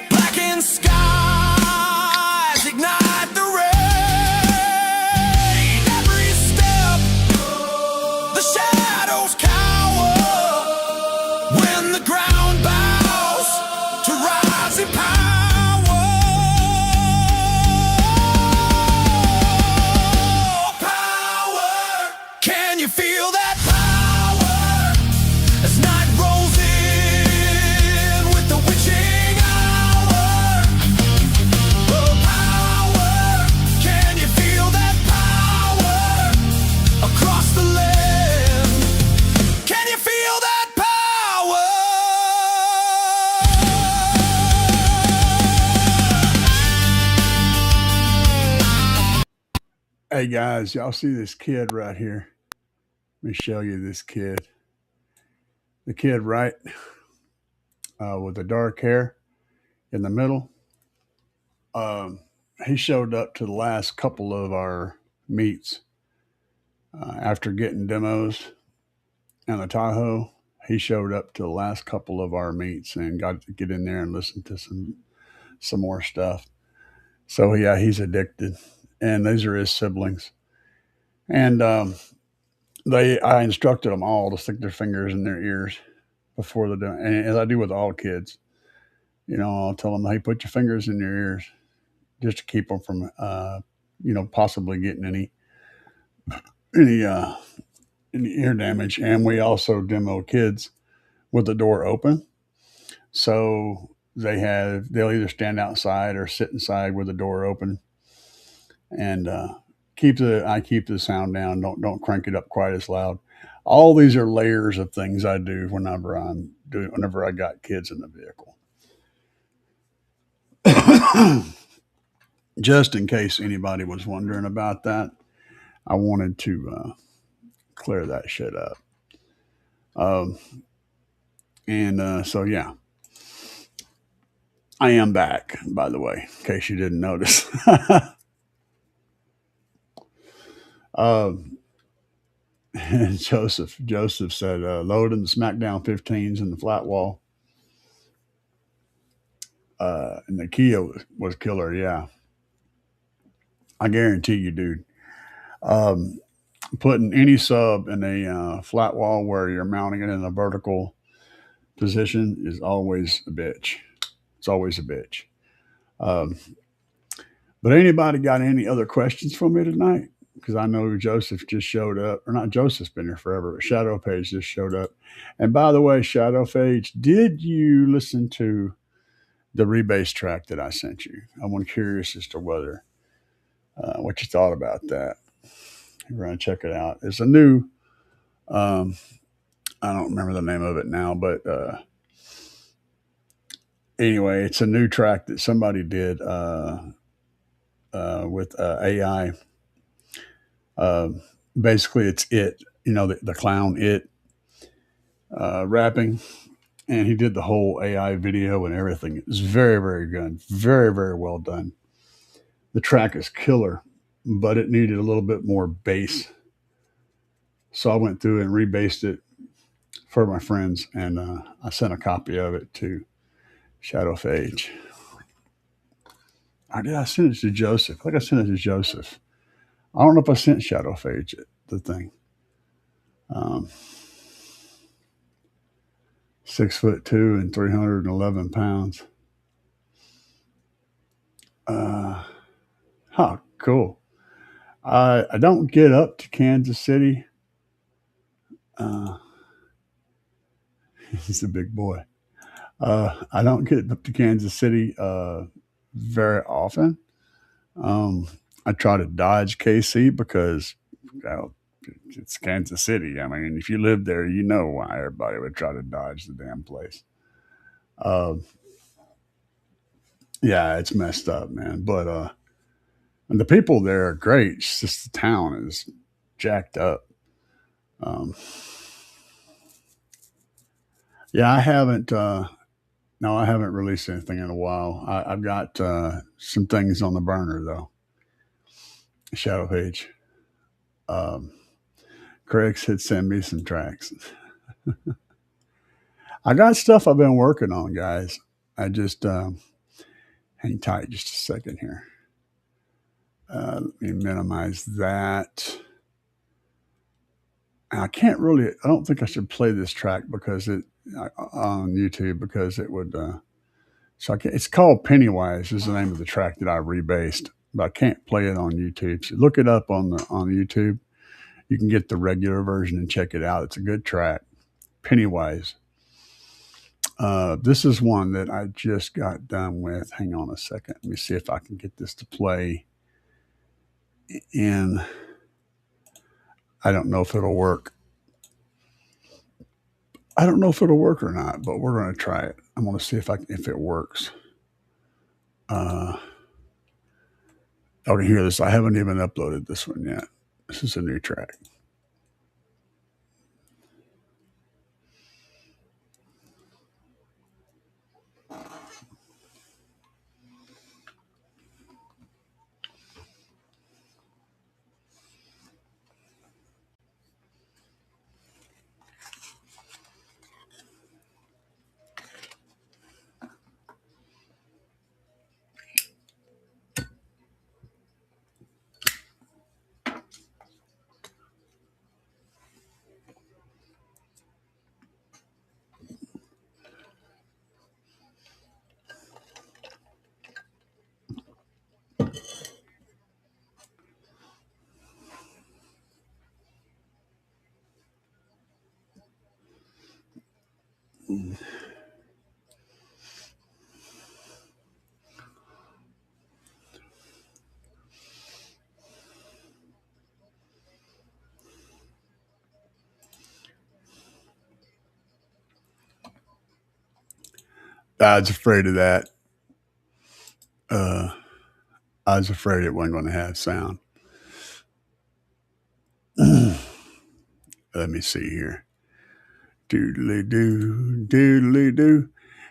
blackened skies ignite the rain. Every the ground bows to rising power. Power. Can you feel that power as night rolls in with the witching hour? Oh, power. Can you feel that power across the land? Can you feel that power? Hey guys, y'all see this kid right here? Let me show you this kid. The kid right with the dark hair in the middle. Um, he showed up to the last couple of our meets after getting demos and the Tahoe. He showed up to the last couple of our meets and got to get in there and listen to some more stuff. So yeah, he's addicted, and these are his siblings. And I instructed them all to stick their fingers in their ears before the demo, and as I do with all kids. You know, I'll tell them, hey, put your fingers in your ears just to keep them from, possibly getting any uh, any ear damage. And we also demo kids with the door open, so they'll either stand outside or sit inside with the door open, and I keep the sound down. Don't crank it up quite as loud. All these are layers of things I do whenever I got kids in the vehicle. Just in case anybody was wondering about that, I wanted to clear that shit up. Um, and so, yeah, I am back, by the way, in case you didn't notice. um, Joseph said, loading the SmackDown 15s in the flat wall. And the Kia was killer, yeah. I guarantee you, dude. Um, Putting any sub in a flat wall where you're mounting it in a vertical position is always a bitch. It's always a bitch. Um, but anybody got any other questions for me tonight? Because I know Joseph just showed up, or not Joseph's been here forever, but Shadow Page just showed up. And by the way, Shadow Page, did you listen to the rebase track that I sent you? I'm curious as to whether what you thought about that. We're going to check it out. It's a new, um, I don't remember the name of it now, but anyway, it's a new track that somebody did with AI. Uh, Basically, it's it, the clown it rapping, and he did the whole AI video and everything. It was very, very good, very, very well done. The track is killer, but it needed a little bit more bass, so I went through and rebased it for my friends, and I sent a copy of it to Shadow Phage. I sent it to Joseph. I think I sent it to Joseph. I don't know if I sent Shadow Phage the thing. Um, 6'2" and 311 pounds. Uh, cool. I don't get up to Kansas City. He's a big boy. I don't get up to Kansas City very often. Um, I try to dodge KC because it's Kansas City. I mean, if you live there, you know why everybody would try to dodge the damn place. Uh, yeah, it's messed up, man. But and the people there are great. It's just the town is jacked up. Um, yeah, I haven't. No, I haven't released anything in a while. I've got some things on the burner though. Shadow Page. Um, Craig said send me some tracks. I got stuff I've been working on, guys. I just hang tight just a second here. Let me minimize that. I can't really. I don't think I should play this track because it on YouTube because it would. So I can't, it's called Pennywise is the name of the track that I rebased, but I can't play it on YouTube. So look it up on YouTube. You can get the regular version and check it out. It's a good track. Pennywise. This is one that I just got done with. Hang on a second. Let me see if I can get this to play in. I don't know if it'll work. I don't know if it'll work or not, but we're going to try it. I'm going to see if it works. Y'all can hear this. I haven't even uploaded this one yet. This is a new track. I was afraid of that. Uh, I was afraid it wasn't going to have sound. Let me see here. Doodly doo, doodly doo.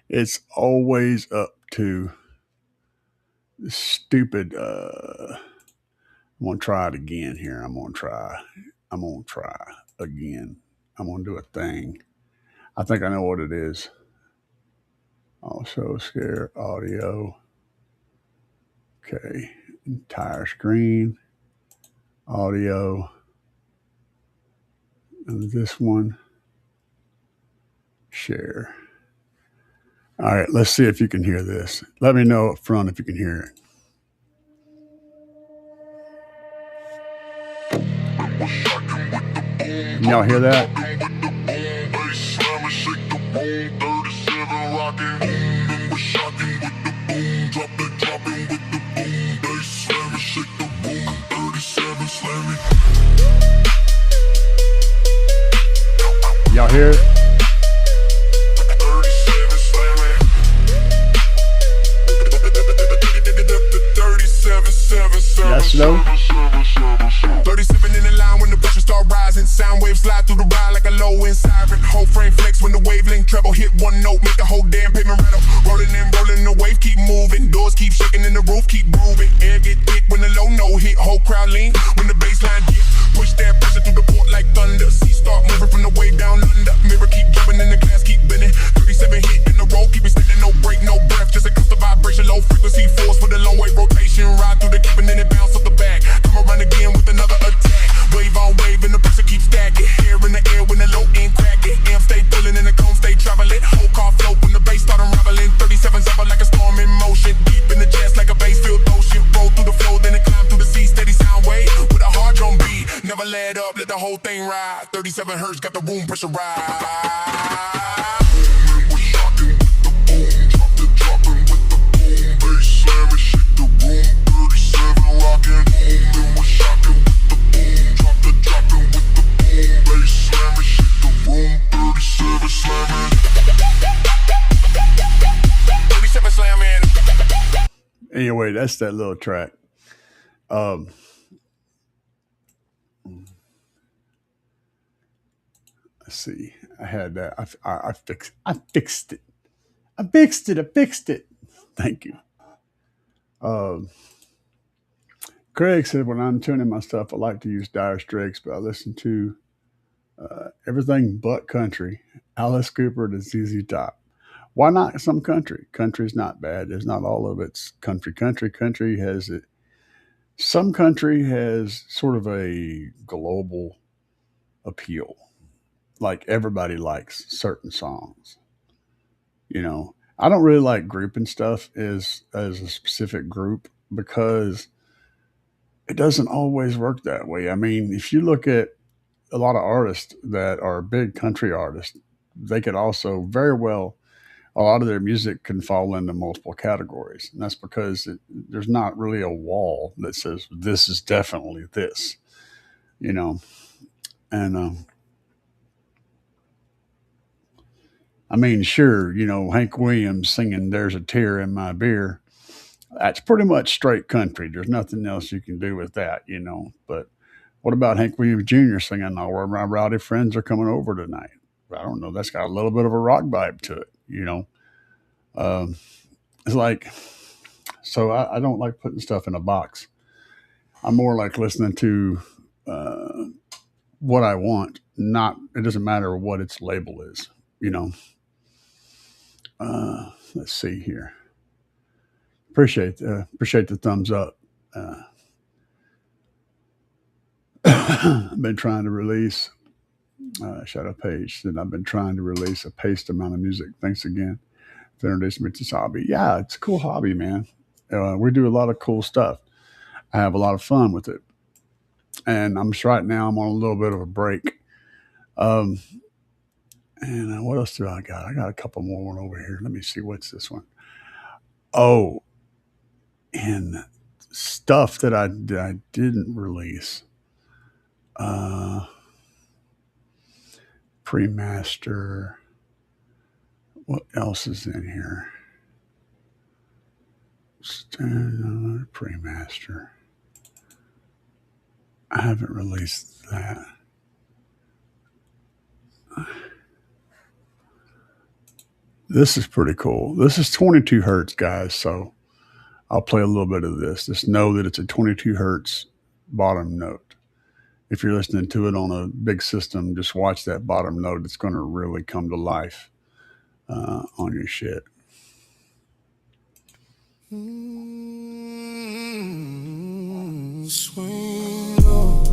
It's always up to the stupid. I'm gonna try it again here. I'm gonna try. Again. I'm gonna do a thing. I think I know what it is. Also, share audio. Okay, entire screen, audio, and this one, share. All right, let's see if you can hear this. Let me know up front if you can hear it. Can y'all hear that? Y'all hear it? Yes, no? 37 in the line when the pressure start rising. Sound waves slide through the ride like a low end siren. Whole frame flex when the wavelength treble hit one note. Make the whole damn pavement rattle. Rolling and rolling, the wave keep moving. Doors keep shaking and the roof keep grooving. Air get thick when the low note hit. Whole crowd lean when the baseline hit. Push that pressure through the port like thunder. Sea start moving from the way down under. Mirror keep jumping and the glass keep bending. 37 hit in the roll, keep it steady, no break, no breath. Just a constant vibration, low frequency force with a long wave rotation. Ride through the keep and then it bounce off the back. Come around again with another attack. Wave on wave and the pressure keep stacking. Hair in the air when the low end crack it. Amp stay pulling and the cone stay traveling. Whole car float when the bass start unraveling. 37's up like a storm in motion. Deep in the chest like a bass filled ocean. Roll through the flow, then it climb through the sea. Steady sound wave with a hard drum beat. Never let up, let the whole thing ride. 37 hertz got the room pressurized. Anyway, that's that little track. Let's see. I had that. I fixed it. I fixed it. Thank you. Craig said, when I'm tuning my stuff, I like to use Dire Straits, but I listen to everything but country. Alice Cooper to ZZ Top. Why not some country? Country's not bad. There's not all of it's country. Country has it. Some country has sort of a global appeal. Like everybody likes certain songs. You know, I don't really like grouping stuff as a specific group because it doesn't always work that way. I mean, if you look at a lot of artists that are big country artists, they could also very well, a lot of their music can fall into multiple categories. And that's because there's not really a wall that says this is definitely this, you know. And I mean, sure, you know, Hank Williams singing "There's a Tear in My Beer." That's pretty much straight country. There's nothing else you can do with that, you know. But what about Hank Williams Jr. singing "All my rowdy friends are coming over tonight"? I don't know. That's got a little bit of a rock vibe to it, you know. Um, it's like, so I don't like putting stuff in a box. I'm more like listening to uh, what I want. Not, it doesn't matter what its label is, you know. Let's see here. Appreciate the thumbs up. Uh, I've been trying to release Shadow Page. That I've been trying to release a paced amount of music. Thanks again for introducing me to this hobby. Yeah, it's a cool hobby, man. We do a lot of cool stuff. I have a lot of fun with it, and right now I'm on a little bit of a break. Um, and what else do I got? I got a couple more over here. Let me see. What's this one? Oh, and stuff that I didn't release. Pre-master. What else is in here? Pre-master. I haven't released that. This is pretty cool. This is 22 hertz, guys. So I'll play a little bit of this. Just know that it's a 22 hertz bottom note. If you're listening to it on a big system, just watch that bottom note. It's going to really come to life on your shit. Swing low.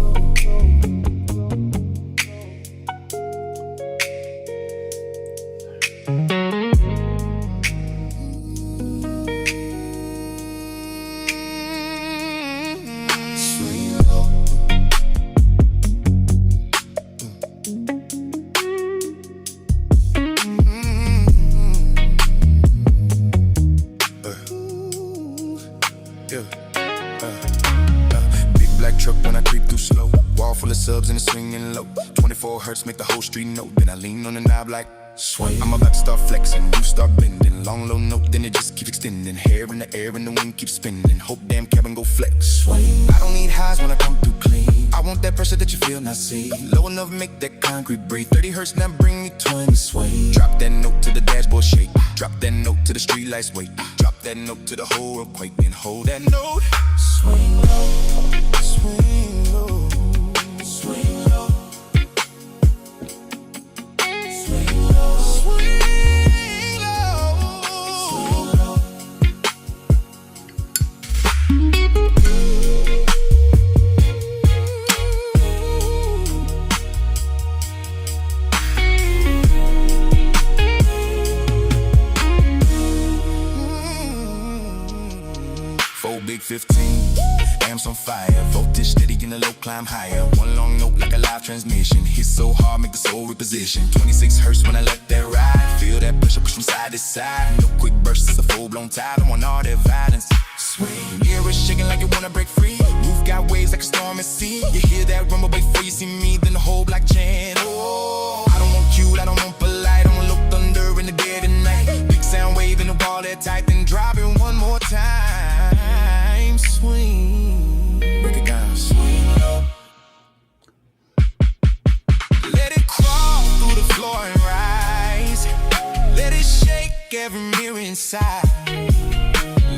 Subs and it's swinging low. 24 hertz make the whole street know. Then I lean on the knob like sway. I'm about to start flexing, you start bending. Long low note, then it just keeps extending. Hair in the air and the wind keeps spinning. Hope damn cabin go flex. Sway. I don't need highs when I come through clean. I want that pressure that you feel, not see. Low enough, make that concrete breathe. 30 hertz, now bring me 20 sway. Drop that note to the dashboard shake. Drop that note to the street lights wait. Drop that note to the whole earthquake. Then hold that note. Swing low, swing low. Swing low. Swing low. Swing low. Swing low. 4 big 15. Amps on fire, voltage steady in the low, climb higher. One long note like a live transmission. Hit so hard, make the soul reposition. 26 hertz when I let that ride. Feel that pressure push from side to side. No quick bursts, it's a full-blown tide. I want all that violence. Swing, mirror shaking like you wanna break free. Roof got waves like a storm at sea. You hear that rumble before you see me, then the whole block chant. Oh, I don't want cute, I don't want polite. I want low thunder in the dead of night. Big sound wave in the wall that tight, then drop it one more time. Swing, break it down. Swing low. Let it crawl through the floor and rise. Let it shake every mirror inside.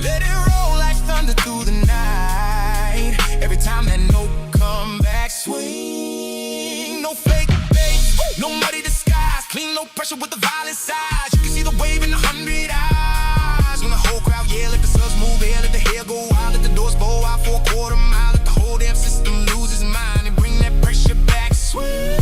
Let it roll like thunder through the night. Every time that note come back, swing. No fake bass, no muddy disguise. Clean, no pressure with the violent size. You can see the wave in 100 eyes. When the whole crowd yell, let the subs move here, let the hair go wild, let the doors bow out for a quarter mile. Let the whole damn system lose its mind and bring that pressure back. Swing.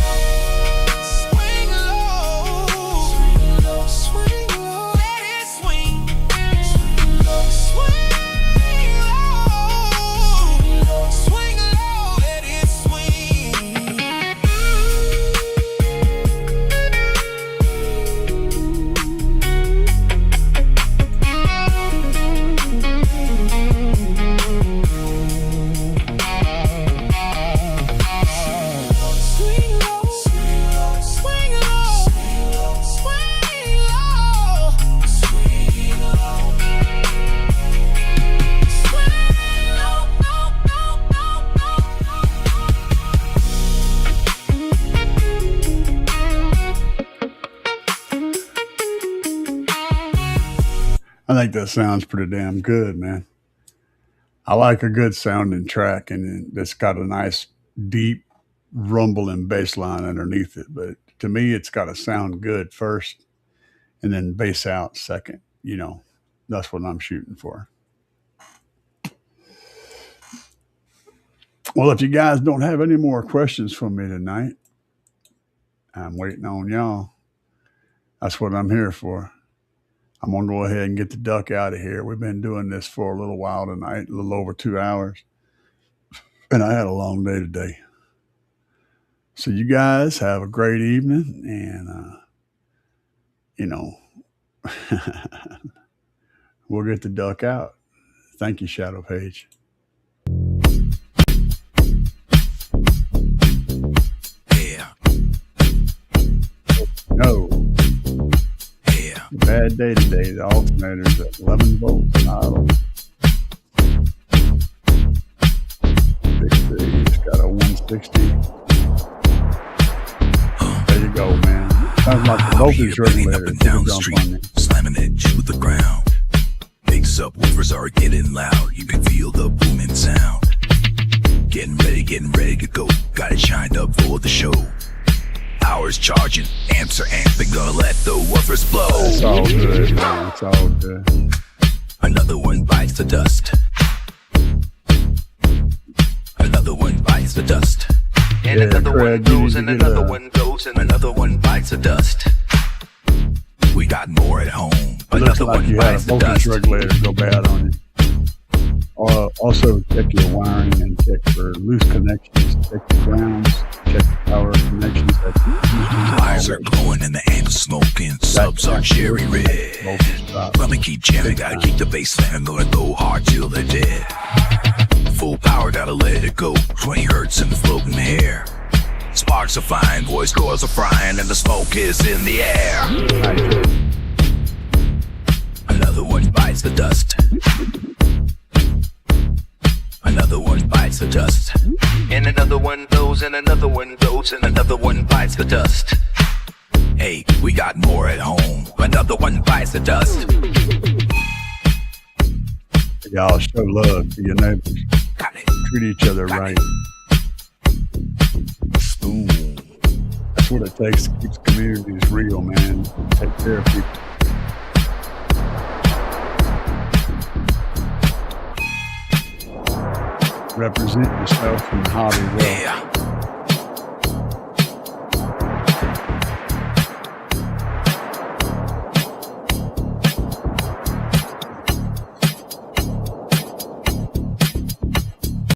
I think that sounds pretty damn good, man. I like a good sounding track and that's got a nice deep rumbling bass line underneath it. But to me, it's got to sound good first and then bass out second. That's what I'm shooting for. Well, if you guys don't have any more questions for me tonight, I'm waiting on y'all. That's what I'm here for. I'm going to go ahead and get the duck out of here. We've been doing this for a little while tonight, a little over 2 hours. And I had a long day today. So you guys have a great evening. And, we'll get the duck out. Thank you, Shadow Page. Yeah. No. Yeah. Bad day today. The alternator's at 11 volts. Idle. It's got a 160. There you go, man. Sounds like the voltage regulator. Up and down the street, slamming it to the ground. Big subwoofers are getting loud. You can feel the booming sound. Getting ready to go. Got it shined up for the show. Power's charging, amps are amping, gonna let the woofers blow. It's all good, man. It's all good. Another one bites the dust. Another one bites the dust. And another one goes, and another one goes, and another one bites the dust. We got more at home. Another one bites the dust. Looks like you had a voltage regulator go bad on you. Also check your wiring and check for loose connections. Check the grounds. Check the power connections. Wires are glowing and the amps smoking. Subs are cherry red. Let me keep jamming. Gotta keep the bass fan. Gonna go hard till they're dead. Full power, gotta let it go. 20 hertz in the floating hair. Sparks are flying, voice cores are frying, and the smoke is in the air. Another one bites the dust. Another one bites the dust. And another one goes, and another one goes, and another one bites the dust. Hey, we got more at home. Another one bites the dust. Y'all show love to your neighbors. Treat each other right. Ooh. That's what it takes to keep communities real, man. Take care of people. Represent yourself in the hobby well. Yeah.